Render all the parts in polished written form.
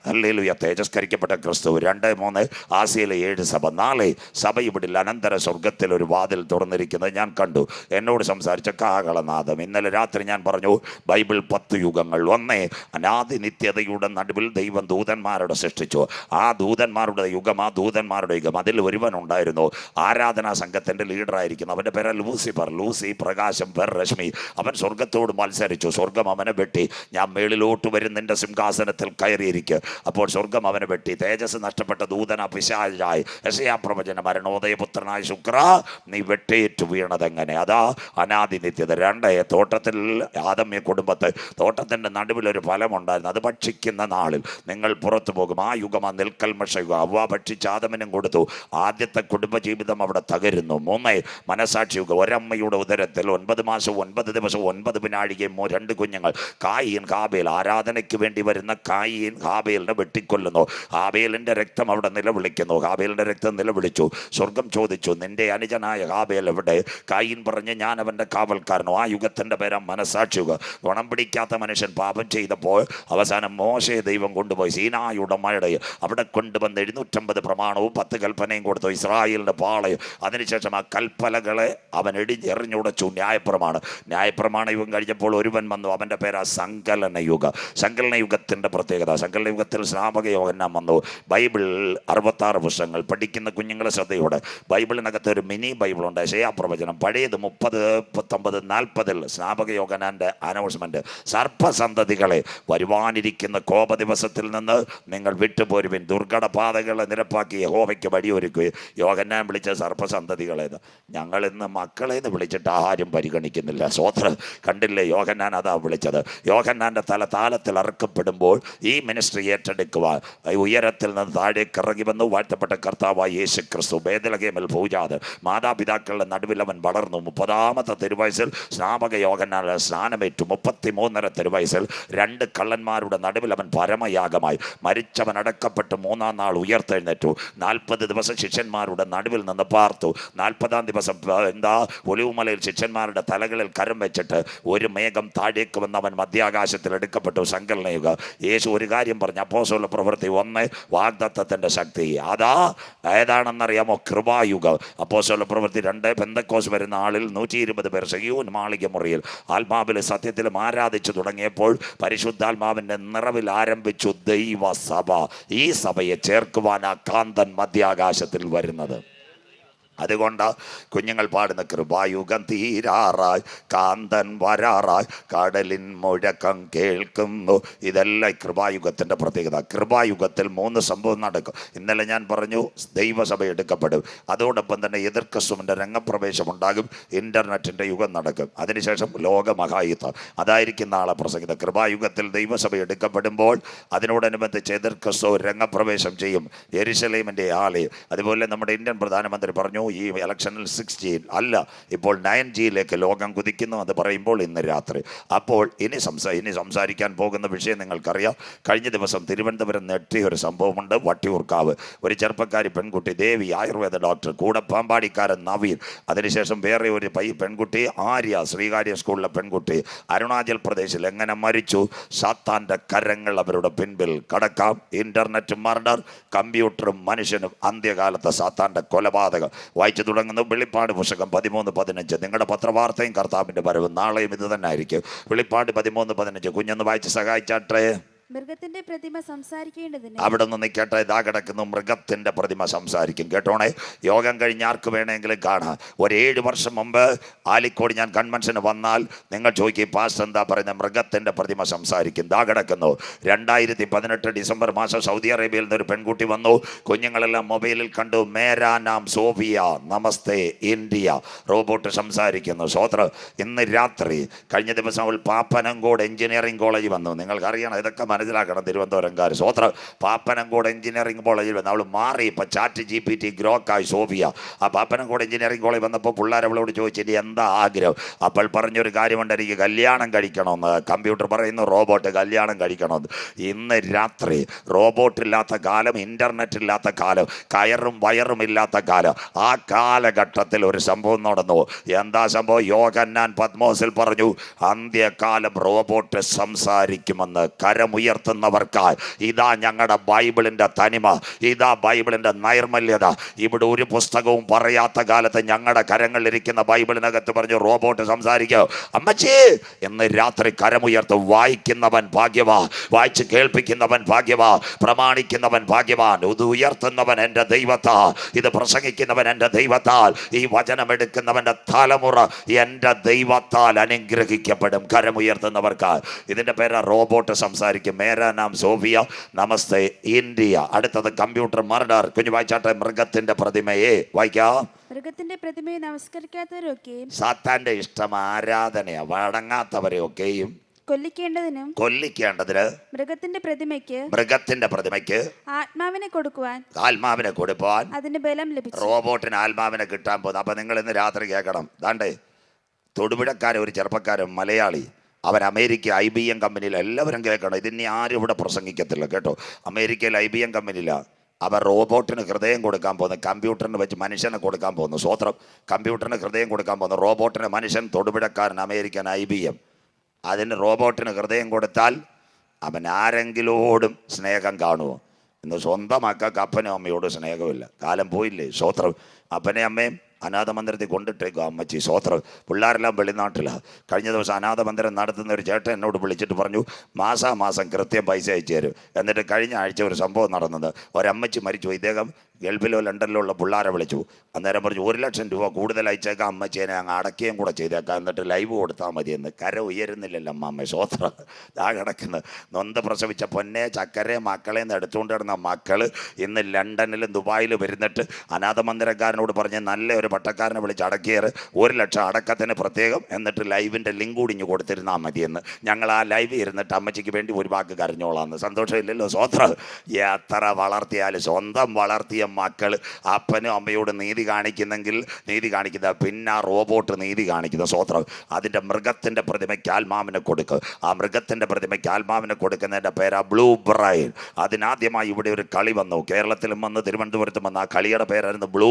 Hallelujah. തേജസ്കരിക്കപ്പെട്ട ക്രിസ്തു. 2:3 ആസിയയിലെ 7 സഭ. നാളെ സഭ ഇവിടിൽ അനന്തര സ്വർഗത്തിൽ ഒരു വാതിൽ തുറന്നിരിക്കുന്നത് ഞാൻ കണ്ടു. എന്നോട് സംസാരിച്ച കാഹളനാദം. ഇന്നലെ രാത്രി ഞാൻ പറഞ്ഞു ബൈബിൾ 10 യുഗങ്ങൾ. ഒന്ന്, അനാദി നിത്യതയുടെ നടുവിൽ ദൈവം ദൂതന്മാരുടെ സൃഷ്ടിച്ചു. ആ ദൂതന്മാരുടെ യുഗം, ആ ദൂതന്മാരുടെ യുഗം. അതിൽ ഒരുവൻ ഉണ്ടായിരുന്നു, ആരാധനാ സംഘത്തിൻ്റെ ലീഡറായിരിക്കുന്നു. അവൻ്റെ പേര് ലൂസിഫർ. ലൂസി പ്രകാശം, രശ്മി. അവൻ സ്വർഗത്തോട് മത്സരിച്ചു. സ്വർഗം അവനെ വെട്ടി. ഞാൻ മേളിലോട്ട് വരും, നിന്റെ സിംഹാസനത്തിൽ കയറിയിരിക്കുക. അപ്പോൾ സ്വർഗം അവനെ വെട്ടി. തേജസ് നഷ്ടപ്പെട്ട ദൂതന പിശാചായി. യെശയ്യാ പ്രവചനം, മരണോദയപുത്രനായ ശുക്ര, നീ വെട്ടേറ്റു വീണതെങ്ങനെ? അതാ അനാദി നിത്യത. 2, തോട്ടത്തിൽ ആദമ്യ കുടുംബത്തെ തോട്ടത്തിൻ്റെ നടുവിലൊരു ഫലമുണ്ടായിരുന്നു. അത് ഭക്ഷിക്കുന്ന നാളിൽ നിങ്ങൾ പുറത്തു പോകും. ആ യുഗം, ആ നിൽക്കൽമഷ യുഗം. അവ ഭക്ഷിച്ച് ആദമിനും കൊടുത്തു. ആദ്യത്തെ കുടുംബജീവിതം അവിടെ തകരുന്നു. 3, മനസാക്ഷി യുഗം. ഒരമ്മയുടെ ഉദരത്തിൽ 9 മാസവും 9 ദിവസവും 9 വിനാഴികയും 2 കുഞ്ഞുങ്ങൾ. കായീൻ ഹാബേൽ. ആരാധനയ്ക്ക് വേണ്ടി വരുന്ന കായീൻ ഹാബേലിനെ വെട്ടിക്കൊല്ലുന്നു. ഹാബേലിൻ്റെ രക്തം അവിടെ നിലവിളിക്കുന്നു. ഹാബേലിൻ്റെ രക്തം നിലവിളിച്ചു. സ്വർഗം ചോദിച്ചു, നിന്റെ അനുജനായ ഹാബേൽ എവിടെ? കായീൻ പറഞ്ഞ്, ഞാൻ അവൻ്റെ കാവൽക്കാരനോ. ആ യുഗത്തിൻ്റെ പേരാ മനസാക്ഷി യുഗം. ഗുണം പിടിക്കാത്ത മനുഷ്യൻ പാപം ചെയ്തപ്പോൾ അവസാനം മോശയെ ദൈവം കൊണ്ടുപോയി സീനായുടെ മഴയെ അവിടെ കൊണ്ടുവന്ന് 750 പ്രമാണവും 10 കൽപ്പനയും കൊടുത്തു. ഇസ്രായേലിൻ്റെ പാളയം. അതിനുശേഷം ആ കൽപ്പലകളെ അവൻ എറിഞ്ഞുടച്ചു. ന്യായപ്രമാണ യുഗം കഴിഞ്ഞപ്പോൾ ഒരുവൻ വന്നു. അവൻ്റെ പേരാ സങ്കലന യുഗം. സങ്കലന യുഗത്തിൻ്റെ പ്രത്യേകത, സങ്കലന യുഗത്തിൽ സ്നാപക യോഹന്നാൻ വന്നു. ബൈബിൾ 66 പുസ്തകങ്ങൾ. പഠിക്കുന്ന കുഞ്ഞുങ്ങളെ ശ്രദ്ധയോടെ. ബൈബിളിനകത്ത് ഒരു മിനി ബൈബിളുണ്ട്. യെശയ്യാ പ്രവചനം. പഴയത് 30, 39, 40 സ്നാപക യോഹന്നാൻ്റെ അനൗൺസ്മെൻറ്റ്. സർപ്പസന്തതികളെ, വരുവാനിരിക്കുന്ന കോപ ദിവസത്തിൽ നിന്ന് നിങ്ങൾ വിട്ടുപോരുവിൻ. ദുർഘടപാതകളെ നിരപ്പാക്കി യഹോവയ്ക്ക് വഴിയൊരുക്കുകയും. യോഹന്നാൻ വിളിച്ച സർപ്പസന്തതികളേത്? ഞങ്ങൾ ഇന്ന് മക്കളേന്ന് വിളിച്ചിട്ട് ആരും പരിഗണിക്കുന്നില്ല. സ്വോത്രം. കണ്ടില്ലേ? യോഹന്നാൻ അതാ വിളിച്ചത്. യോഹന്നാൻ്റെ തല താലത്തിൽ അറക്കപ്പെടുമ്പോൾ ഈ മിനിസ്ട്രി ഏറ്റെടുക്കുവാൻ ഉയരത്തിൽ നിന്ന് താഴേക്ക് ഇറങ്ങി വന്നു വാഴ്ത്തപ്പെട്ട കർത്താവായ യേശു ക്രിസ്തു. ബേത്ലഹേമിൽ പൂജാത്. മാതാപിതാക്കളുടെ നടുവിൽ അവൻ വളർന്നു. 30ാമത്തെ തിരുവയസ്സിൽ സ്നാപക യോഹന്നാൻ സ്നാനമേറ്റു. 33ാമത്തെ തിരുവയസ്സിൽ 2 കള്ളന്മാരുടെ നടുവിൽ അവൻ പരമയാഗമായി. മരിച്ചവൻ അടക്കപ്പെട്ട് 3-ാം നാൾ ഉയർത്തെഴുന്നേറ്റു. 40 ദിവസം ശിഷ്യന്മാരുടെ നടുവിൽ നിന്ന് പാർത്തു. 40ാം ദിവസം ഒലിവുമലയിൽ ശിഷ്യന്മാരുടെ തലകളിൽ കരം വെച്ചിട്ട് ഒരു മേഘം താഴേക്ക് വന്ന് അവൻ മധ്യാകാശത്തിൽ എടുക്കപ്പെട്ടു. സങ്കലനയുഗ. യേശു ഒരു കാര്യം പറഞ്ഞു. അപ്പോസ്തല പ്രവൃത്തി 1, വാഗ്ദത്തത്തിൻ്റെ ശക്തി. അതാ ഏതാണെന്നറിയാമോ? കൃപായുഗം. അപ്പോസ്തല പ്രവൃത്തി 2, പെന്തക്കോസ് വരുന്ന ആളിൽ 120 പേർ സഹീയോൻ മാളിക മുറിയിൽ ആത്മാവിലും സത്യത്തിലും ആരാധിച്ചു തുടങ്ങിയപ്പോൾ പരിശുദ്ധാത്മാവിൻ്റെ നിറവിൽ ആരംഭിച്ചു ദൈവസഭ. ഈ സഭയെ ചേർക്കുവാനാ കാന്തൻ മധ്യാകാശത്തിൽ വരുന്നത്. അതുകൊണ്ട് കുഞ്ഞുങ്ങൾ പാടുന്ന കൃപായുഗം തീരാറായി, കാന്തൻ വരാറായി, കടലിൻ മുഴക്കം കേൾക്കുന്നു. ഇതെല്ലാം കൃപായുഗത്തിൻ്റെ പ്രത്യേകത. കൃപായുഗത്തിൽ 3 സംഭവം നടക്കും. ഇന്നലെ ഞാൻ പറഞ്ഞു ദൈവസഭ എടുക്കപ്പെടും. അതോടൊപ്പം തന്നെ എതിർ ക്രിസ്തുവിൻ്റെ രംഗപ്രവേശം ഉണ്ടാകും. ഇൻ്റർനെറ്റിൻ്റെ യുഗം നടക്കും. അതിനുശേഷം ലോകമഹായുദ്ധം. അതായിരിക്കും നാളെ പ്രസംഗിത. കൃപായുഗത്തിൽ ദൈവസഭ എടുക്കപ്പെടുമ്പോൾ അതിനോടനുബന്ധിച്ച് എതിർ ക്രിസ്തു രംഗപ്രവേശം ചെയ്യും. യെരുശലേമിൻ്റെ ആലയം. അതുപോലെ നമ്മുടെ ഇന്ത്യൻ പ്രധാനമന്ത്രി പറഞ്ഞു ഈ ഇലക്ഷനിൽ 6G അല്ല, ഇപ്പോൾ 9Gയിലേക്ക് ലോകം കുതിക്കുന്നു. അത് പറയുമ്പോൾ ഇന്ന് രാത്രി. അപ്പോൾ ഇനി സംസാരിക്കാൻ പോകുന്ന വിഷയം നിങ്ങൾക്കറിയാം. കഴിഞ്ഞ ദിവസം തിരുവനന്തപുരം നെട്ടിയ ഒരു സംഭവമുണ്ട്. വട്ടിയൂർക്കാവ് ഒരു ചെറുപ്പക്കാരി പെൺകുട്ടി ദേവി, ആയുർവേദ ഡോക്ടർ, കൂടെ പാമ്പാടിക്കാരൻ നവീൻ, അതിനുശേഷം വേറെ ഒരു പെൺകുട്ടി ആര്യ, ശ്രീകാര്യ സ്കൂളിലെ പെൺകുട്ടി. അരുണാചൽ പ്രദേശിൽ എങ്ങനെ മരിച്ചു? സാത്താൻ്റെ കരങ്ങൾ അവരുടെ പിൻപിൽ കടക്കാം. ഇൻ്റർനെറ്റ് മർഡർ, കമ്പ്യൂട്ടറും മനുഷ്യനും അന്ത്യകാലത്തെ സാത്താൻ്റെ കൊലപാതകം. വായിച്ചു തുടങ്ങുന്നു വെളിപ്പാട് പുസ്തകം 13:15. നിങ്ങളുടെ പത്രവാർത്തയും കർത്താവിൻ്റെ വരവ് നാളെയും ഇത് തന്നെ ആയിരിക്കും. വെളിപ്പാട് 13:15. കുഞ്ഞൊന്ന് വായിച്ച് സഹായിച്ചാട്ടെ. മൃഗത്തിന്റെ പ്രതിമ സംസാരിക്കേണ്ടതിന് അവിടെ നിന്ന് നിൽക്കട്ടെ. ഇതാ കിടക്കുന്നു, മൃഗത്തിന്റെ പ്രതിമ സംസാരിക്കും. കേട്ടോണേ, യോഗം കഴിഞ്ഞ് ആർക്ക് വേണമെങ്കിലും കാണാം. ഒരു 7 വർഷം മുമ്പ് ആലിക്കോട് ഞാൻ കൺവെൻഷന് വന്നാൽ നിങ്ങൾ ചോദിക്കും പാസ്റ്റർ എന്താ പറയുന്നത്? മൃഗത്തിന്റെ പ്രതിമ സംസാരിക്കും. ഇതാ കിടക്കുന്നു. 2018 ഡിസംബർ മാസം സൗദി അറേബ്യയിൽ നിന്നൊരു പെൺകുട്ടി വന്നു. കുഞ്ഞുങ്ങളെല്ലാം മൊബൈലിൽ കണ്ടു. മേരാ നാം സോഫിയ, നമസ്തേ ഇന്ത്യ. റോബോട്ട് സംസാരിക്കുന്നു. സ്വോത്ര. ഇന്ന് രാത്രി കഴിഞ്ഞ ദിവസം അവൾ പാപ്പനംകോട് എഞ്ചിനീയറിംഗ് കോളേജ് വന്നു. നിങ്ങൾക്കറിയണം, ഇതൊക്കെ മനസ്സിലാക്കണം. തിരുവനന്തപുരംകാർ സ്വോത്ര. പാപ്പനംകോട് എഞ്ചിനീയറിംഗ് കോളേജിൽ വന്ന് അവൾ മാറി. ഇപ്പം ചാറ്റ് GPT ഗ്രോക്കായി സോഫിയ. ആ പാപ്പനംകോട് എഞ്ചിനീയറിംഗ് കോളേജ് വന്നപ്പോൾ പിള്ളേർ അവളോട് ചോദിച്ചിട്ട് എന്താ ആഗ്രഹം? അപ്പോൾ പറഞ്ഞൊരു കാര്യമുണ്ട്, എനിക്ക് കല്യാണം കഴിക്കണമെന്ന്. കമ്പ്യൂട്ടർ പറയുന്നു റോബോട്ട് കല്യാണം കഴിക്കണമെന്ന്. ഇന്ന് രാത്രി റോബോട്ടില്ലാത്ത കാലം, ഇൻ്റർനെറ്റ് ഇല്ലാത്ത കാലം, കയറും വയറും ഇല്ലാത്ത കാലം. ആ കാലഘട്ടത്തിൽ ഒരു സംഭവം നടന്നു. എന്താ സംഭവം? യോഹന്നാൻ പത്മോസിൽ പറഞ്ഞു അന്ത്യകാലം റോബോട്ട് സംസാരിക്കുമെന്ന്. കരമുയർ ഉയർത്തുന്നവർക്കായി ഇതാ ഞങ്ങളുടെ ബൈബിളിൻ്റെ തനിമ, ഇതാ ബൈബിളിൻ്റെ നൈർമല്യത. ഇവിടെ ഒരു പുസ്തകവും പറയാത്ത കാലത്ത് ഞങ്ങളുടെ കരങ്ങളിലിരിക്കുന്ന ബൈബിളിനകത്ത് പറഞ്ഞു റോബോട്ട് സംസാരിക്കോ അമ്മച്ചി എന്ന് രാത്രി കരമുയർത്ത്. വായിക്കുന്നവൻ ഭാഗ്യവാ, വായിച്ച് കേൾപ്പിക്കുന്നവൻ ഭാഗ്യവാ, പ്രമാണിക്കുന്നവൻ ഭാഗ്യവാൻ. ഇത് ഉയർത്തുന്നവൻ എൻ്റെ ദൈവത്താൽ, ഇത് പ്രസംഗിക്കുന്നവൻ എൻ്റെ ദൈവത്താൽ, ഈ വചനം എടുക്കുന്നവൻ്റെ തലമുറ എൻ്റെ ദൈവത്താൽ അനുഗ്രഹിക്കപ്പെടും. കരമുയർത്തുന്നവർക്ക് ഇതിൻ്റെ പേര് റോബോട്ട് സംസാരിക്കും. മേരാ നാം സോഫിയ, നമസ്തേ ഇന്ത്യ. അടുത്തത് കമ്പ്യൂട്ടർ മർഡർ. കുഞ്ഞു വായിച്ചാട്ടെ. മൃഗത്തിന്റെ പ്രതിമയെ വായിക്കാം. മൃഗത്തിന്റെ പ്രതിമയെ നമസ്കരിക്കാത്തവരൊക്കെയും സാത്താന്റെ ഇഷ്ടം ആരാധനയാ. വഴങ്ങാത്തവരെയൊക്കെയും കൊല്ലിക്കേണ്ടതിന് മൃഗത്തിന്റെ പ്രതിമയ്ക്ക് ആത്മാവിനെ കൊടുക്കുവാൻ അതിന് ബലം ലഭിച്ചു. റോബോട്ടിന് ആത്മാവിനെ കിട്ടാൻ പോകുന്നു. അപ്പൊ നിങ്ങൾ ഇന്ന് രാത്രി കേൾക്കണം. ദാണ്ടേ തൊടുപുഴക്കാരൻ, ഒരു ചെറുപ്പക്കാരൻ മലയാളി, അവൻ അമേരിക്ക IBM കമ്പനിയിൽ, എല്ലാവരും കേൾക്കണം, ഇതിനി ആരും ഇവിടെ പ്രസംഗിക്കത്തില്ല കേട്ടോ. അമേരിക്കയിൽ IBM കമ്പനിയിലാണ് അവർ റോബോട്ടിന് ഹൃദയം കൊടുക്കാൻ പോകുന്നു. കമ്പ്യൂട്ടറിന് വെച്ച് മനുഷ്യനെ കൊടുക്കാൻ പോകുന്നു. സ്വോത്രം. കമ്പ്യൂട്ടറിന് ഹൃദയം കൊടുക്കാൻ പോകുന്നു. റോബോട്ടിന് മനുഷ്യൻ, തൊടുപുഴക്കാരൻ അമേരിക്കൻ IBM. അതിന് റോബോട്ടിന് ഹൃദയം കൊടുത്താൽ അവൻ ആരെങ്കിലോടും സ്നേഹം കാണുമോ? ഇന്ന് സ്വന്തം മക്കൾക്ക് അപ്പനും അമ്മയോടും സ്നേഹമില്ല. കാലം പോയില്ലേ? സ്വോത്രം. അപ്പനെ അമ്മയും അനാഥ മന്ദിരത്തിൽ കൊണ്ടിട്ടേക്കും അമ്മച്ചി. സ്വോത്രം. പിള്ളേരെല്ലാം വെളിനാട്ടിലാണ്. കഴിഞ്ഞ ദിവസം അനാഥ മന്ദിരം നടത്തുന്ന ഒരു ചേട്ടൻ എന്നോട് വിളിച്ചിട്ട് പറഞ്ഞു മാസാമാസം കൃത്യം പൈസ അയച്ചു തരും. എന്നിട്ട് കഴിഞ്ഞ ആഴ്ച ഒരു സംഭവം നടന്നത്, ഒരമ്മച്ചി മരിച്ചു. ഇദ്ദേഹം ഗൾഫിലോ ലണ്ടനിലോ ഉള്ള പിള്ളേരെ വിളിച്ചു. അന്നേരം പറഞ്ഞു 1 ലക്ഷം രൂപ കൂടുതൽ അയച്ചേക്കാം, അമ്മച്ചേനെ അങ്ങ് അടക്കുകയും കൂടെ ചെയ്തേക്കാം, എന്നിട്ട് ലൈവ് കൊടുത്താൽ മതിയെന്ന്. കര ഉയരുന്നില്ലല്ലോ അമ്മ. സ്വോത്രം. ആ കിടക്കുന്നത് നൊന്ത് പ്രസവിച്ച പൊന്നെ ചക്കരെ മക്കളെ നിന്ന് എടുത്തുകൊണ്ട് കിടന്ന മക്കൾ ഇന്ന് ലണ്ടനിലും ദുബായിലും വരുന്നിട്ട് അനാഥ മന്ദിരക്കാരനോട് പറഞ്ഞ് നല്ല ഒരു പട്ടക്കാരനെ വിളിച്ച് അടക്കിയേറ് 1 ലക്ഷം അടക്കത്തിന് പ്രത്യേകം, എന്നിട്ട് ലൈവിൻ്റെ ലിങ്ക് കൂടി ഇഞ്ഞ് കൊടുത്തിരുന്നാൽ മതിയെന്ന്. ഞങ്ങൾ ആ ലൈവ് ഇരുന്നിട്ട് അമ്മച്ചിക്ക് വേണ്ടി ഒരു വാക്ക് കരഞ്ഞോളാന്ന്. സന്തോഷമില്ലല്ലോ? സ്വോത്രം. എത്ര വളർത്തിയാലും സ്വന്തം വളർത്തിയ മക്കൾ അപ്പനും അമ്മയോട് നീതി കാണിക്കുന്നെങ്കിൽ നീതി കാണിക്കുന്ന പിന്നെ റോബോട്ട് നീതി കാണിക്കുന്ന. സ്വോത്രം. അതിൻ്റെ മൃഗത്തിൻ്റെ പ്രതിമയ്ക്ക് ആത്മാവിനെ കൊടുക്കുക. ആ മൃഗത്തിൻ്റെ പ്രതിമയ്ക്ക് ആത്മാവിനെ കൊടുക്കുന്നതിൻ്റെ പേരാ ബ്ലൂ ബ്രൈൻ. അതിനാദ്യമായി ഇവിടെ ഒരു കളി വന്നു. കേരളത്തിലും വന്ന് തിരുവനന്തപുരത്തും വന്ന്. ആ കളിയുടെ പേരായിരുന്നു ബ്ലൂ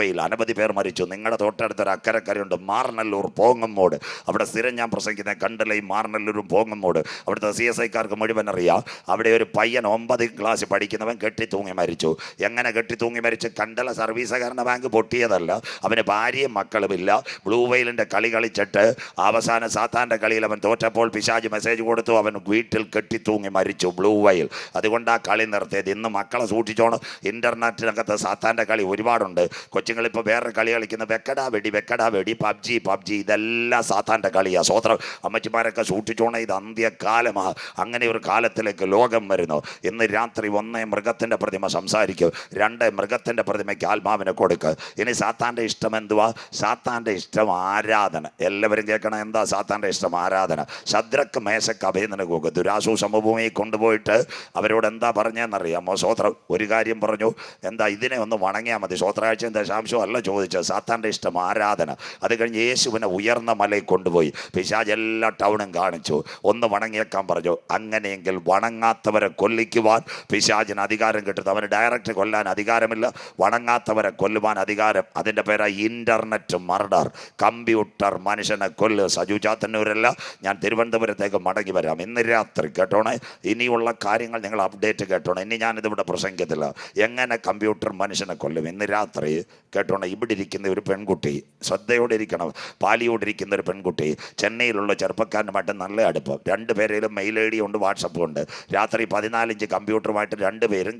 വെയിൽ. അനവധി പേർ മരിച്ചു. നിങ്ങളുടെ തൊട്ടടുത്തൊരു അക്കരക്കരയുണ്ട്, മാർനല്ലൂർ പോങ്ങമ്മോട്. അവിടെ സ്ഥിരം ഞാൻ പ്രസംഗിക്കുന്ന കണ്ടലയും മാർനല്ലൂരും പോങ്ങമ്മോട്. അവിടുത്തെ CSIക്കാർക്ക് മുഴുവൻ അറിയാം. അവിടെ ഒരു പയ്യൻ 9ാം ക്ലാസ് പഠിക്കുന്നവൻ കെട്ടി തൂങ്ങി മരിച്ചു. എങ്ങനെ കെട്ടി തൂങ്ങി മരിച്ച്? കണ്ടല സർവീസ് സഹകരണ ബാങ്ക് പൊട്ടിയതല്ല, അവന് ഭാര്യയും മക്കളുമില്ല. ബ്ലൂ വെയിലിൻ്റെ കളി കളിച്ചിട്ട് അവസാനം സാത്താൻ്റെ കളിയിൽ അവൻ തോറ്റപ്പോൾ പിശാച് മെസ്സേജ് കൊടുത്തു, അവൻ വീട്ടിൽ കെട്ടി തൂങ്ങി മരിച്ചു. Blue whale. അതുകൊണ്ട് ആ കളി നിർത്തിയത്. ഇന്ന് മക്കളെ സൂക്ഷിച്ചോണം. ഇൻ്റർനെറ്റിനകത്ത് സാത്താൻ്റെ കളി ഒരുപാടുണ്ട്. കൊച്ചുങ്ങളിപ്പോൾ വേറെ കളി കളിക്കുന്ന വെക്കടാ വെടി, പബ്ജി, ഇതെല്ലാം സാത്താൻ്റെ കളിയാണ്. സ്വോത്രം. അമ്മച്ചിമാരൊക്കെ സൂക്ഷിച്ചോണം. ഇത് അന്ത്യകാലമാണ്. അങ്ങനെ ഒരു കാലത്തിലേക്ക് ലോകം വരുന്നു. ഇന്ന് രാത്രി 1 മൃഗത്തിൻ്റെ പ്രതിമ സംസാരിക്കും, 2 മൃഗത്തിൻ്റെ പ്രതിമയ്ക്ക് ആത്മാവിനെ കൊടുക്കുക. ഇനി സാത്താൻ്റെ ഇഷ്ടം എന്തുവാ? സാത്താൻ്റെ ഇഷ്ടം ആരാധന. എല്ലാവരും കേൾക്കണം. എന്താ സാത്താൻ്റെ ഇഷ്ടം? ആരാധന. ശദ്രക്ക് മേശക്ക് അഭേദനകോക്ക് ദുരാസു സമഭൂമിയിൽ കൊണ്ടുപോയിട്ട് അവരോട് എന്താ പറഞ്ഞതെന്നറിയാമോ? സ്വോത്രം. ഒരു കാര്യം പറഞ്ഞു, എന്താ ഇതിനെ ഒന്ന് വണങ്ങിയാൽ മതി. സ്വോത്രാഴ്ചയും ദശാംശവും അല്ല ചോദിച്ചത്. സാത്താൻ്റെ ഇഷ്ടം ആരാധന. അത് കഴിഞ്ഞ് യേശുവിനെ ഉയർന്ന മലയിൽ കൊണ്ടുപോയി പിശാച് എല്ലാ ടൗണും കാണിച്ചു. ഒന്ന് വണങ്ങിയേക്കാൻ പറഞ്ഞു. അങ്ങനെയെങ്കിൽ വണങ്ങാത്തവരെ കൊല്ലിക്കുവാൻ പിശാചിന് അധികാരം കിട്ടുന്നത്. അവന് ഡയറക്റ്റ് കൊല്ലാൻ അധികാരമില്ല, വണങ്ങാത്തവരെ കൊല്ലുവാൻ അധികാരം. അതിൻ്റെ പേരാ ഇൻ്റർനെറ്റ് മർഡർ. കമ്പ്യൂട്ടർ മനുഷ്യനെ കൊല്ല്. സജു ചാത്തന്നൂരല്ല, ഞാൻ തിരുവനന്തപുരത്തേക്ക് മടങ്ങി വരാം ഇന്ന് രാത്രി. കേട്ടോണേ, ഇനിയുള്ള കാര്യങ്ങൾ നിങ്ങൾ അപ്ഡേറ്റ് കേട്ടോണേ. ഇനി ഞാനിതിവിടെ പ്രസംഗിക്കത്തില്ല. എങ്ങനെ കമ്പ്യൂട്ടർ മനുഷ്യനെ കൊല്ലും ഇന്ന് രാത്രി കേട്ടോണേ. ഇവിടെ ഇരിക്കുന്ന ഒരു പെൺകുട്ടി, ശ്രദ്ധയോടെ ഇരിക്കണം, പാലിയോടിരിക്കുന്ന ഒരു പെൺകുട്ടി, ചെന്നൈയിലുള്ള ചെറുപ്പക്കാരനുമായിട്ട് നല്ല അടുപ്പം. 2 പേരിലും മെയിൽ ID ഉണ്ട്, വാട്സപ്പും ഉണ്ട്. രാത്രി 14 ഇഞ്ച് കമ്പ്യൂട്ടറുമായിട്ട് 2 പേരും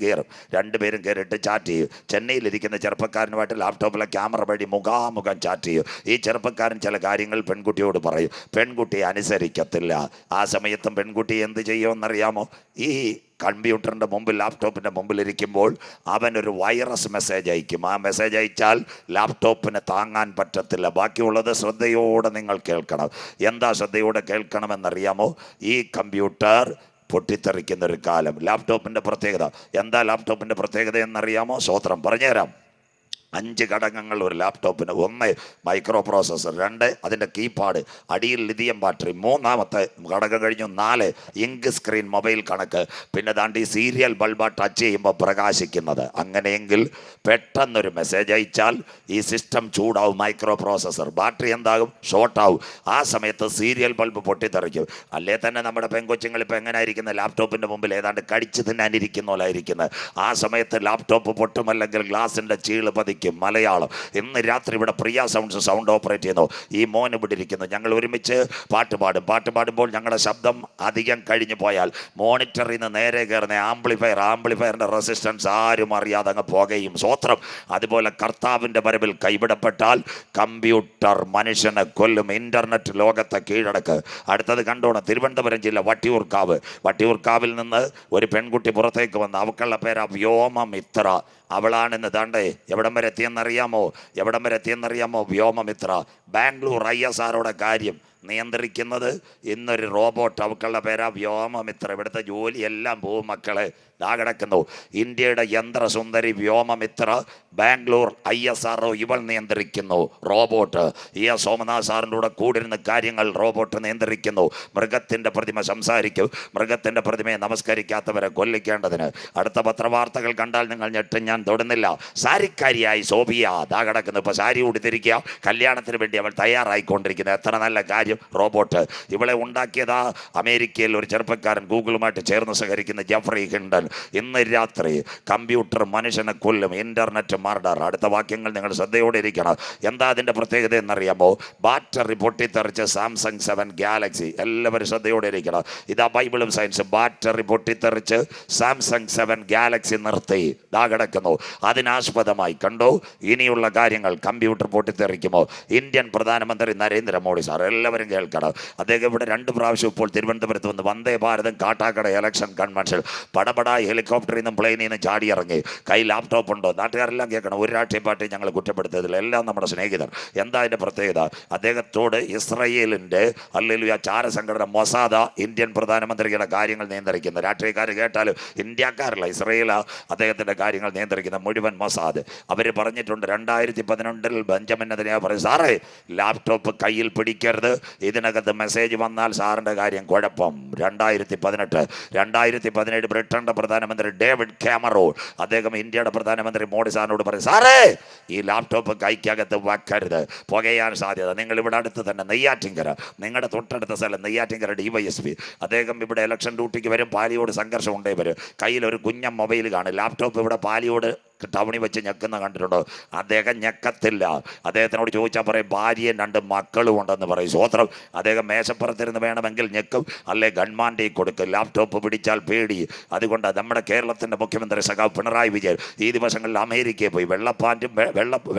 കയറിയിട്ട് ചാറ്റ് ചെയ്യും. ചെന്നൈയിലിരിക്കുന്ന ചെറുപ്പക്കാരനുമായിട്ട് ലാപ്ടോപ്പിലെ ക്യാമറ വഴി മുഖാമുഖം ചാറ്റ് ചെയ്യും. ഈ ചെറുപ്പക്കാരൻ ചില കാര്യങ്ങൾ പെൺകുട്ടിയോട് പറയും. പെൺകുട്ടി അനുസരിക്കത്തില്ല. ആ സമയത്തും പെൺകുട്ടി എന്ത് ചെയ്യുമെന്നറിയാമോ? ഈ കമ്പ്യൂട്ടറിൻ്റെ മുമ്പിൽ, ലാപ്ടോപ്പിൻ്റെ മുമ്പിലിരിക്കുമ്പോൾ അവനൊരു വൈറസ് മെസ്സേജ് അയക്കും. ആ മെസ്സേജ് അയച്ചാൽ ലാപ്ടോപ്പിന് താങ്ങാൻ പറ്റത്തില്ല. ബാക്കിയുള്ളത് ശ്രദ്ധയോടെ നിങ്ങൾ കേൾക്കണം. എന്താ ശ്രദ്ധയോടെ കേൾക്കണമെന്നറിയാമോ? ഈ കമ്പ്യൂട്ടർ പൊട്ടിത്തെറിക്കുന്ന ഒരു കാലം. ലാപ്ടോപ്പിൻ്റെ പ്രത്യേകത എന്താ? ലാപ്ടോപ്പിൻ്റെ പ്രത്യേകത എന്നറിയാമോ? സ്വോത്രം പറഞ്ഞുതരാം. 5 ഘടകങ്ങൾ ഒരു ലാപ്ടോപ്പിന്. 1 മൈക്രോ പ്രോസസ്സർ, 2 അതിൻ്റെ കീപാഡ്, അടിയിൽ ലിഥിയം ബാറ്ററി, 3ാമത്തെ ഘടകം കഴിഞ്ഞു 4 ഇങ്ക് സ്ക്രീൻ മൊബൈൽ കണക്ക്, പിന്നെ ദാണ്ട് ഈ സീരിയൽ ബൾബ ടച്ച് ചെയ്യുമ്പോൾ പ്രകാശിക്കുന്നത്. അങ്ങനെയെങ്കിൽ പെട്ടെന്നൊരു മെസ്സേജ് അയച്ചാൽ ഈ സിസ്റ്റം ചൂടാവും. മൈക്രോ പ്രോസസ്സർ ബാറ്ററി എന്താകും? ഷോർട്ടാവും. ആ സമയത്ത് സീരിയൽ ബൾബ് പൊട്ടിത്തെറിക്കും. അല്ലേ തന്നെ നമ്മുടെ പെങ്കൊച്ചുങ്ങൾ ഇപ്പം എങ്ങനെ ഇരിക്കുന്നത്? ലാപ്ടോപ്പിൻ്റെ മുമ്പിൽ ഏതാണ്ട് കടിച്ചു തിന്നാനിരിക്കുന്ന പോലെ ഇരിക്കുന്നത്. ആ സമയത്ത് ലാപ്ടോപ്പ് പൊട്ടുമല്ലെങ്കിൽ ഗ്ലാസിൻ്റെ ചീള് പതിക്കും. മലയാളം ഇന്ന് രാത്രി ഇവിടെ പ്രിയ സൗണ്ട് ഓപ്പറേറ്റ് ചെയ്യുന്നു. ഈ മോൻ ഇവിടെ ഇരിക്കുന്നു. ഞങ്ങൾ ഒരുമിച്ച് പാട്ട് പാടുമ്പോൾ ഞങ്ങളുടെ ശബ്ദം അധികം കഴിഞ്ഞു പോയാൽ മോണിറ്ററിൽ നിന്ന് നേരെ കയറുന്ന ആംപ്ലിഫയറിൻ്റെ റെസിസ്റ്റൻസ് ആരും അറിയാതെ അങ്ങ് പോകുകയും. സ്വോത്രം. അതുപോലെ കർത്താവിൻ്റെ വരവിൽ കൈവിടപ്പെട്ടാൽ കമ്പ്യൂട്ടർ മനുഷ്യനെ കൊല്ലും. ഇന്റർനെറ്റ് ലോകത്തെ കീഴടക്ക്. അടുത്തത് കണ്ടോണം. തിരുവനന്തപുരം ജില്ല വട്ടിയൂർക്കാവിൽ നിന്ന് ഒരു പെൺകുട്ടി പുറത്തേക്ക് വന്ന്. അവക്കുള്ള പേരാ വ്യോമമിത്ര. അവളാണെന്ന് താണ്ടേ എവിടം വരെ എത്തിയെന്നറിയാമോ? വ്യോമമിത്ര. ബാംഗ്ലൂർ ISROയുടെ കാര്യം നിയന്ത്രിക്കുന്നത് ഇന്നൊരു റോബോട്ട്. അവക്കുള്ള പേരാ വ്യോമമിത്ര. ഇവിടുത്തെ ജോലിയെല്ലാം പോവും മക്കളെ. ദാ കിടക്കുന്നു ഇന്ത്യയുടെ യന്ത്രസുന്ദരി വ്യോമമിത്ര. ബാംഗ്ലൂർ ISRO ഇവൾ നിയന്ത്രിക്കുന്നു. റോബോട്ട് സോമനാഥ് സാറിൻ്റെ കൂടെ കൂടിരുന്ന കാര്യങ്ങൾ റോബോട്ട് നിയന്ത്രിക്കുന്നു. മൃഗത്തിൻ്റെ പ്രതിമ സംസാരിക്കും. മൃഗത്തിൻ്റെ പ്രതിമയെ നമസ്കരിക്കാത്തവരെ കൊല്ലിക്കേണ്ടതിന്. അടുത്ത പത്രവാർത്തകൾ കണ്ടാൽ നിങ്ങൾ ഞെട്ടും. ഞാൻ തൊടുന്നില്ല. സാരിക്കാരിയായി സോഫിയ ദാ കിടക്കുന്നു. ഇപ്പോൾ സാരി ഉടുത്തിരിക്കുക. കല്യാണത്തിന് വേണ്ടി അവൾ തയ്യാറായിക്കൊണ്ടിരിക്കുന്നത്. എത്ര നല്ല കാര്യം. റോബോട്ട് ഇവളെ ഉണ്ടാക്കിയതാ അമേരിക്കയിൽ ഒരു ചെറുപ്പക്കാരൻ ഗൂഗിളുമായിട്ട് ചേർന്ന് സഹകരിക്കുന്ന ജെഫ്രി ഹിൻഡൻ. ഇന്ന് രാത്രി കമ്പ്യൂട്ടർ മനുഷ്യനെ കൊല്ലും. Internet murder. അടുത്ത വാക്യങ്ങൾ നിങ്ങൾ ശ്രദ്ധയോടെ ഇരിക്കണം. എന്താ അതിൻ്റെ പ്രത്യേകത എന്നറിയാമോ? ബാറ്ററി പൊട്ടിത്തെറിച്ച് സാംസങ് 7 ഗാലക്സി. എല്ലാവരും ശ്രദ്ധയോടെ ഇരിക്കണം. ഇതാ ബൈബിളും സയൻസ്. ബാറ്ററി പൊട്ടിത്തെറിച്ച് സാംസങ് 7 ഗാലക്സി നിർത്തി. ദാ കിടക്കുന്നു. അതിനാസ്പദമായി കണ്ടോ ഇനിയുള്ള കാര്യങ്ങൾ. കമ്പ്യൂട്ടർ പൊട്ടിത്തെറിക്കുമോ? ഇന്ത്യൻ പ്രധാനമന്ത്രി നരേന്ദ്രമോദി സാർ, എല്ലാവരും കേൾക്കണം. അദ്ദേഹം ഇവിടെ 2 പ്രാവശ്യം ഇപ്പോൾ തിരുവനന്തപുരത്ത് വന്ന് വന്ദേ ഭാരതം കാട്ടാക്കട ഇലക്ഷൻ കൺവെൻഷൻ പടപടായി ഹെലികോപ്റ്ററിൽ നിന്നും പ്ലെയിനിൽ നിന്നും ചാടി ഇറങ്ങി. കൈ ലാപ്ടോപ്പ് ഉണ്ടോ? നാട്ടുകാരെല്ലാം കേൾക്കണം. ഒരു രാഷ്ട്രീയ പാർട്ടി ഞങ്ങൾ കുറ്റപ്പെടുത്തിയതിൽ എല്ലാം നമ്മുടെ സ്നേഹിതർ. എന്താ അതിൻ്റെ പ്രത്യേകത? അദ്ദേഹത്തോട് ഇസ്രയേലിൻ്റെ അല്ലെങ്കിൽ ചാരസംഘടന മൊസാദ ഇന്ത്യൻ പ്രധാനമന്ത്രിയുടെ കാര്യങ്ങൾ നിയന്ത്രിക്കുന്ന. രാഷ്ട്രീയക്കാർ കേട്ടാലും ഇന്ത്യക്കാരല്ല, ഇസ്രയേല അദ്ദേഹത്തിൻ്റെ കാര്യങ്ങൾ നിയന്ത്രിക്കുന്ന മുഴുവൻ മൊസാദ്. അവർ പറഞ്ഞിട്ടുണ്ട് 2011 ബെഞ്ചമിൻ നെതന്യാഹു പറയും, സാറേ ലാപ്ടോപ്പ് കയ്യിൽ പിടിക്കരുത്, ഇതിനകത്ത് മെസ്സേജ് വന്നാൽ സാറിൻ്റെ കാര്യം കുഴപ്പം. 2017 ബ്രിട്ടൻ്റെ പ്രധാനമന്ത്രി ഡേവിഡ് കാമറൂൺ അദ്ദേഹം ഇന്ത്യയുടെ പ്രധാനമന്ത്രി മോഡി സാറിനോട് പറയും, സാറേ ഈ ലാപ്ടോപ്പ് കൈക്കകത്ത് വെക്കരുത്, പുകയാൻ സാധ്യത. നിങ്ങൾ ഇവിടെ അടുത്ത് തന്നെ നെയ്യാറ്റിൻകര, നിങ്ങളുടെ തൊട്ടടുത്ത സ്ഥലം നെയ്യാറ്റിൻകര DYSP അദ്ദേഹം ഇവിടെ ഇലക്ഷൻ ഡ്യൂട്ടിക്ക് വരും. പാലിയോട് സംഘർഷം ഉണ്ടേ വരും. കയ്യിലൊരു കുഞ്ഞൻ മൊബൈൽ കാണും. ലാപ്ടോപ്പ് ഇവിടെ പാലിയോട് ടൗണിൽ വെച്ച് ഞെക്കുന്ന കണ്ടിട്ടുണ്ടോ? അദ്ദേഹം ഞെക്കത്തില്ല. അദ്ദേഹത്തിനോട് ചോദിച്ചാൽ പറയും ഭാര്യയും 2 മക്കളും ഉണ്ടെന്ന് പറയും. സ്വോത്രം. അദ്ദേഹം മേശപ്പുറത്തിരുന്ന് വേണമെങ്കിൽ ഞെക്കും, അല്ലെ ഗൺമാൻ്റെ കൊടുക്കും. ലാപ്ടോപ്പ് പിടിച്ചാൽ പേടി. അതുകൊണ്ട് നമ്മുടെ കേരളത്തിൻ്റെ മുഖ്യമന്ത്രി സഖാവ് പിണറായി വിജയൻ ഈ ദിവസങ്ങളിൽ അമേരിക്കയിൽ പോയി. വെള്ളപ്പാൻറ്റും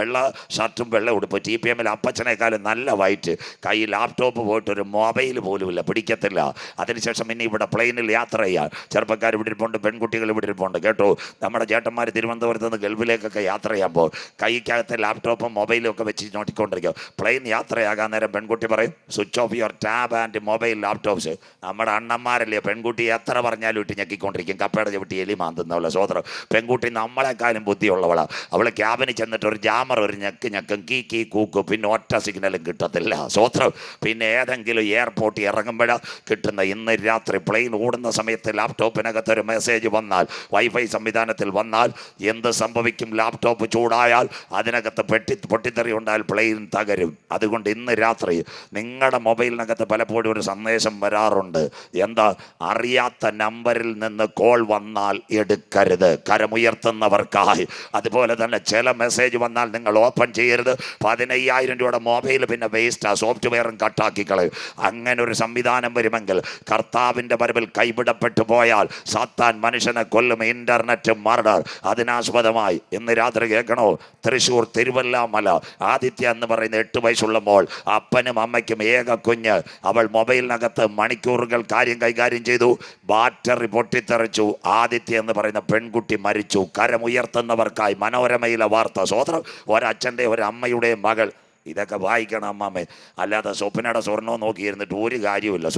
വെള്ള ഷർട്ടും വെള്ള ഉടുപ്പ്. TPM അപ്പച്ചനേക്കാളും നല്ല വൈറ്റ്. കൈ ലാപ്ടോപ്പ് പോയിട്ടൊരു മൊബൈൽ പോലുമില്ല, പിടിക്കത്തില്ല. അതിനുശേഷം ഇനി ഇവിടെ പ്ലെയിനിൽ യാത്ര ചെയ്യാൻ ചെറുപ്പക്കാർ ഇവിടെ ഇരിപ്പുണ്ട്, പെൺകുട്ടികൾ ഇവിടെ ഇരിപ്പുണ്ട്. കേട്ടോ, നമ്മുടെ ചേട്ടന്മാർ തിരുവനന്തപുരത്ത് ഗൾഫിലേക്കൊക്കെ യാത്ര ചെയ്യുമ്പോൾ കൈക്കകത്ത് ലാപ്ടോപ്പും മൊബൈലും ഒക്കെ വെച്ച് നോട്ടിക്കൊണ്ടിരിക്കും. പ്ലെയിൻ യാത്രയാകാൻ നേരം പെൺകുട്ടി പറയും, switch off your tab and mobile laptops. നമ്മുടെ അണ്ണന്മാരല്ലേ, പെൺകുട്ടി എത്ര പറഞ്ഞാലും ഇട്ട് ഞെക്കിക്കൊണ്ടിരിക്കും. കപ്പയുടെ ചവിട്ടി എലി മാന്തുന്നവളെ. സ്വോത്രം. പെൺകുട്ടി നമ്മളെക്കാളും ബുദ്ധിയുള്ളവളാണ്. അവളെ ക്യാബിന് ചെന്നിട്ട് ഒരു ജാമർ ഒരു ഞെക്കും, കീ കൂക്കും, പിന്നെ ഒറ്റ സിഗ്നലും കിട്ടത്തില്ല. സ്വോത്രം. പിന്നെ ഏതെങ്കിലും എയർപോർട്ടിൽ ഇറങ്ങുമ്പോഴാണ് കിട്ടുന്ന. ഇന്ന് രാത്രി പ്ലെയിൻ ഓടുന്ന സമയത്ത് ലാപ്ടോപ്പിനകത്ത് ഒരു മെസ്സേജ് വന്നാൽ, വൈഫൈ സംവിധാനത്തിൽ വന്നാൽ എന്ത് സംഭവിക്കും? ലാപ്ടോപ്പ് ചൂടായാൽ അതിനകത്ത് പൊട്ടിത്തെറി ഉണ്ടായാൽ പ്ലെയിൻ തകരും. അതുകൊണ്ട് ഇന്ന് രാത്രി നിങ്ങളുടെ മൊബൈലിനകത്ത് പലപ്പോഴും ഒരു സന്ദേശം വരാറുണ്ട്. എന്താ? അറിയാത്ത നമ്പറിൽ നിന്ന് കോൾ വന്നാൽ എടുക്കരുത്, കരമുയർത്തുന്നവർക്കായി. അതുപോലെ തന്നെ ചില മെസ്സേജ് വന്നാൽ നിങ്ങൾ ഓപ്പൺ ചെയ്യരുത്. 15,000 രൂപയുടെ മൊബൈൽ പിന്നെ വേസ്റ്റാ, സോഫ്റ്റ്വെയറും കട്ടാക്കി കളയും. അങ്ങനെ ഒരു സംവിധാനം വരുമെങ്കിൽ കർത്താവിൻ്റെ വരവിൽ കൈവിടപ്പെട്ടു പോയാൽ സാത്താൻ മനുഷ്യനെ കൊല്ലും. Internet murder. അതിനാസ്പദമായി ഇന്ന് രാത്രി കേൾക്കണോ? തൃശ്ശൂർ തിരുവല്ലാമല ആദിത്യ എന്ന് പറയുന്ന 8 വയസ്സുള്ള മോൾ, അപ്പനും അമ്മയ്ക്കും ഏക കുഞ്ഞ്. അവൾ മൊബൈലിനകത്ത് മണിക്കൂറുകൾ കൈകാര്യം ചെയ്തു. ബാറ്ററി പൊട്ടിത്തെറിച്ചു. ആദിത്യ എന്ന് പറയുന്ന പെൺകുട്ടി മരിച്ചു. കരമുയർത്തുന്നവർക്കായി മനോരമയിലെ വാർത്ത. സ്വോത്രം. ഒരച്ഛൻ്റെ ഒരു അമ്മയുടെ മകൾ ഇതൊക്കെ വായിക്കണം അമ്മാമ്മേ. അല്ലാതെ സ്വപ്നയുടെ സ്വർണ്ണവും നോക്കിയിരുന്നിട്ട് ഒരു കാര്യമില്ല.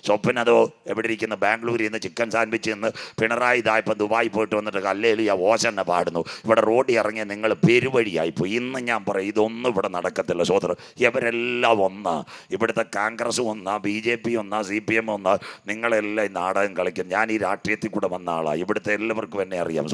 സ്വപ്നതോ എവിടെ ഇരിക്കുന്ന ബാംഗ്ലൂരിൽ നിന്ന് ചിക്കൻ സാൻഡ്വിച്ച് നിന്ന് പിണറായി ഇതായപ്പോൾ ദുബായി പോയിട്ട് വന്നിട്ട് കല്ലേലിയ ഓശന്നെ പാടുന്നു. ഇവിടെ റോഡിൽ ഇറങ്ങിയ നിങ്ങൾ പെരുവഴിയായിപ്പോയി. ഇന്ന് ഞാൻ പറയും ഇതൊന്നും ഇവിടെ നടക്കത്തില്ല. ഇവരെല്ലാം ഒന്നാ. ഇവിടുത്തെ കോൺഗ്രസും ഒന്നാ, BJP ഒന്നാ, CPM ഒന്നാ. നിങ്ങളെല്ലാം ഈ നാടകം കളിക്കും. ഞാൻ ഈ രാഷ്ട്രീയത്തിൽ കൂടെ വന്ന ആളാണ്. ഇവിടുത്തെ എല്ലാവർക്കും എന്നെ അറിയാം.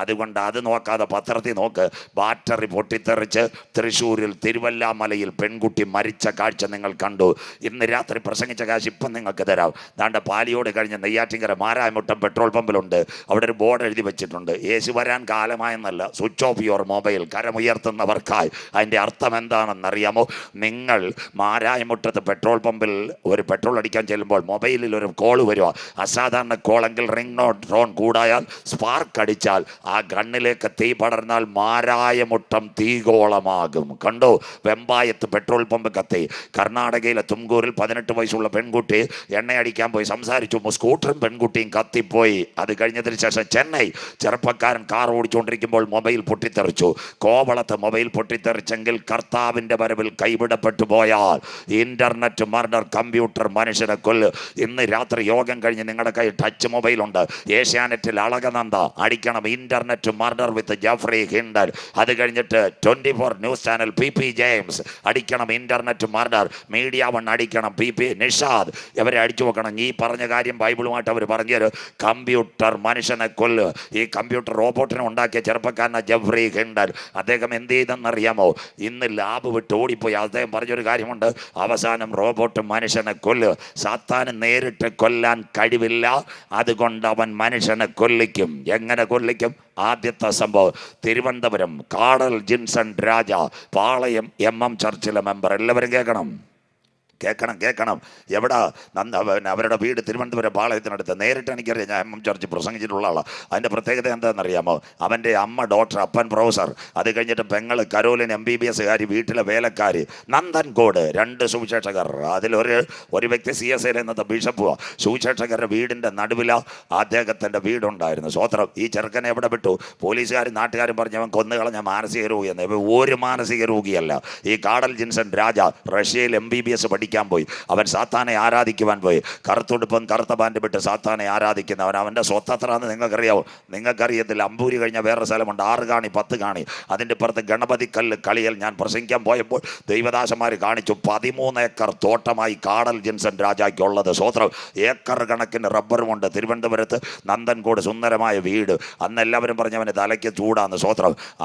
അതുകൊണ്ട് അത് നോക്കാതെ പത്രത്തിൽ നോക്ക്. ബാറ്ററി പൊട്ടിത്തെറിച്ച് തൃശ്ശൂരിൽ തിരുവല്ലാമലയിൽ പെൺകുട്ടി മരിച്ച കാഴ്ച നിങ്ങൾ കണ്ടു. ഇന്ന് രാത്രി പ്രസംഗിച്ച കാശ് ഇപ്പം നിങ്ങൾക്ക് തരാം. ദാണ്ട പാലിയോട് കഴിഞ്ഞ് നെയ്യാറ്റിങ്കര മാരായമുട്ടം പെട്രോൾ പമ്പിലുണ്ട്. അവിടെ ഒരു ബോർഡ് എഴുതി വെച്ചിട്ടുണ്ട്, AC വരാൻ കാലമായെന്നല്ല, സ്വിച്ച് ഓഫ് യുവർ മൊബൈൽ, കരമുയർത്തുന്നവർക്കായി. അതിൻ്റെ അർത്ഥം എന്താണെന്നറിയാമോ? നിങ്ങൾ മാരായമുട്ടത്ത് പെട്രോൾ പമ്പിൽ ഒരു പെട്രോൾ അടിക്കാൻ ചെല്ലുമ്പോൾ മൊബൈലിൽ ഒരു കോൾ വരിക. അസാധാരണ കോളെങ്കിൽ റിംഗ് നോട്ട് ടോൺ കൂടായാൽ സ്പാർക്ക് അടിച്ചാൽ ആ ഗണ്ണിലേക്ക് തീ പടർന്നാൽ മാരായമുട്ടം തീഗോളമാകും. കണ്ടോ? വെമ്പായത്ത് പെട്രോൾ പമ്പ് കത്തി. കർണാടകയിലെ തുംകൂറിൽ 18 വയസ്സുള്ള പെൺകുട്ടി എണ്ണയടിക്കാൻ പോയി സംസാരിച്ചു. സ്കൂട്ടറും പെൺകുട്ടിയും കത്തിപ്പോയി. അത് കഴിഞ്ഞതിന് ശേഷം ചെന്നൈ ചെറുപ്പക്കാരൻ കാർ ഓടിച്ചുകൊണ്ടിരിക്കുമ്പോൾ മൊബൈൽ പൊട്ടിത്തെറിച്ചു. കോവളത്ത് മൊബൈൽ പൊട്ടിത്തെറിച്ചെങ്കിൽ കർത്താവിൻ്റെ വരവിൽ കൈവിടപ്പെട്ടു പോയാൽ ഇന്റർനെറ്റ് മർഡർ, കമ്പ്യൂട്ടർ മനുഷ്യനെ കൊല്ല്. ഇന്ന് രാത്രി യോഗം കഴിഞ്ഞ് നിങ്ങളുടെ കയ്യിൽ ടച്ച് മൊബൈലുണ്ട്. ഏഷ്യാനെറ്റിൽ അളകനന്ദ അടിക്കണം ഇന്റർനെറ്റ് മർഡർ വിത്ത് ജഫ്രി ഹിൻഡൽ. അത് കഴിഞ്ഞിട്ട് 24 ന്യൂസ് ചാനൽ PP ജെയിംസ് അടിക്കണം ഇന്റർനെറ്റ് മർഡർ. മീഡിയ 1 അടിക്കണം PP നിഷാദ്. ഇവരെ അടിച്ചു വെക്കണം. ഈ പറഞ്ഞ കാര്യം ബൈബിളുമായിട്ട് അവർ പറഞ്ഞു തരും. കമ്പ്യൂട്ടർ മനുഷ്യനെ കൊല്ല്. ഈ കമ്പ്യൂട്ടർ റോബോട്ടിനെ ഉണ്ടാക്കിയ ചെറുപ്പക്കാരനെ ജഫ്രി ഹിൻഡൽ. അദ്ദേഹം എന്ത് ചെയ്തെന്നറിയാമോ? ഇന്ന് ലാബ് വിട്ട് ഓടിപ്പോയി. അദ്ദേഹം പറഞ്ഞൊരു കാര്യമുണ്ട്, അവസാനം റോബോട്ട് മനുഷ്യനെ കൊല്ല്. സാത്താന് നേരിട്ട് കൊല്ലാൻ കഴിവില്ല, അതുകൊണ്ട് അവൻ മനുഷ്യനെ കൊല്ലിക്കും. എങ്ങനെ കൊല്ലിക്കും? ആദ്യത്തെ സംഭവം തിരുവനന്തപുരം കാടൽ ജിൻസൺ രാജ, പാളയം MM ചർച്ചിലെ മെമ്പർ. എല്ലാവരും കേൾക്കണം. എവിടാ? അവരുടെ വീട് തിരുവനന്തപുരം പാളയത്തിനടുത്ത്. നേരിട്ട് എനിക്കറിയാം, ഞാൻ MM ചർച്ച് പ്രസംഗിച്ചിട്ടുള്ള ആളാണ്. അതിൻ്റെ പ്രത്യേകത എന്താണെന്നറിയാമോ? അവൻ്റെ അമ്മ ഡോക്ടർ, അപ്പൻ പ്രൊഫസർ. അത് കഴിഞ്ഞിട്ട് പെങ്ങൾ കരോലിൻ MBBS കാരി, വീട്ടിലെ വേലക്കാരി. നന്ദൻകോട് 2 സുവിശേഷകർ. അതിലൊരു വ്യക്തി CSL എന്നത് ബിഷപ്പുവാ. സുവിശേഷകരുടെ വീടിൻ്റെ നടുവില അദ്ദേഹത്തിൻ്റെ വീടുണ്ടായിരുന്നു. ഈ ചെറുക്കനെ എവിടെ വിട്ടു? പോലീസുകാരും നാട്ടുകാരും പറഞ്ഞവൻ കൊന്നുകളഞ്ഞ മാനസിക രോഗിയെന്ന്. ഒരു മാനസിക രോഗിയല്ല. ഈ കാടൽ ജിൻസൺ രാജ റഷ്യയിൽ MBBS പഠിക്കാൻ പോയി. അവൻ സാത്താനെ ആരാധിക്കുവാൻ പോയി. കറുത്തുടുപ്പും കറുത്ത പാൻറ് വിട്ട് സാത്താനെ ആരാധിക്കുന്നവൻ. അവൻ്റെ സ്വത്തത്രാന്ന് നിങ്ങൾക്കറിയാവോ? നിങ്ങൾക്കറിയത്തില്ല. അമ്പൂരി കഴിഞ്ഞ വേറെ സ്ഥലമുണ്ട്, 6 കാണി 10 കാണി. അതിൻ്റെ പുറത്ത് ഗണപതി കല്ല് കളിയിൽ ഞാൻ പ്രസംഗിക്കാൻ പോയപ്പോൾ ദൈവദാസന്മാർ കാണിച്ചു. 13 ഏക്കർ തോട്ടമായി കാടൽ ജിൻസൺ രാജാക്കുള്ളത്. ഏക്കർ കണക്കിന് റബ്ബറുമുണ്ട്. തിരുവനന്തപുരത്ത് നന്ദൻകോട് സുന്ദരമായ വീട്. അന്ന് എല്ലാവരും പറഞ്ഞവന് തലയ്ക്ക് ചൂടാന്ന്.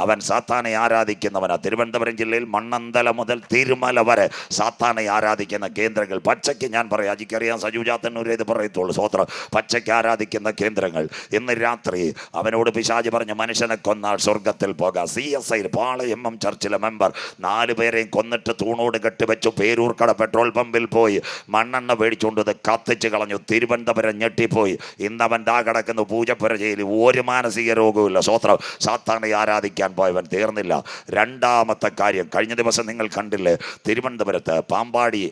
അവൻ സാത്താനെ ആരാധിക്കുന്നവനാ. തിരുവനന്തപുരം ജില്ലയിൽ മണ്ണന്തല മുതൽ തിരുമല വരെ സാത്താനെ ആരാധിക്കുന്ന കേന്ദ്രങ്ങൾ. പച്ചയ്ക്ക് ഞാൻ പറയാം, അജിക്കറിയാം, സജുജാത്തന്നൂർ ഇത് പറയത്തുള്ളൂ. പച്ചയ്ക്ക് ആരാധിക്കുന്ന കേന്ദ്രങ്ങൾ. ഇന്ന് രാത്രി അവനോട് പിശാച് പറഞ്ഞ് മനുഷ്യനെ കൊന്നാൽ സ്വർഗത്തിൽ പോകാം. CSI പാളയം MM ചർച്ചിലെ മെമ്പർ 4 പേരെയും കൊന്നിട്ട് തൂണോട് കെട്ടിവെച്ചു. പേരൂർക്കട പെട്രോൾ പമ്പിൽ പോയി മണ്ണെണ്ണ മേടിച്ചുകൊണ്ടത് കത്തിച്ച് കളഞ്ഞു. തിരുവനന്തപുരം ഞെട്ടിപ്പോയി. ഇന്നവൻ ദാ കിടക്കുന്നു പൂജപ്പുര ജയിലിൽ. ഒരു മാനസിക രോഗവുമില്ല. സാത്താനെ ആരാധിക്കാൻ പോയവൻ തീർന്നില്ല. രണ്ടാമത്തെ കാര്യം, കഴിഞ്ഞ ദിവസം നിങ്ങൾ കണ്ടില്ലേ, തിരുവനന്തപുരത്ത് പാമ്പാടി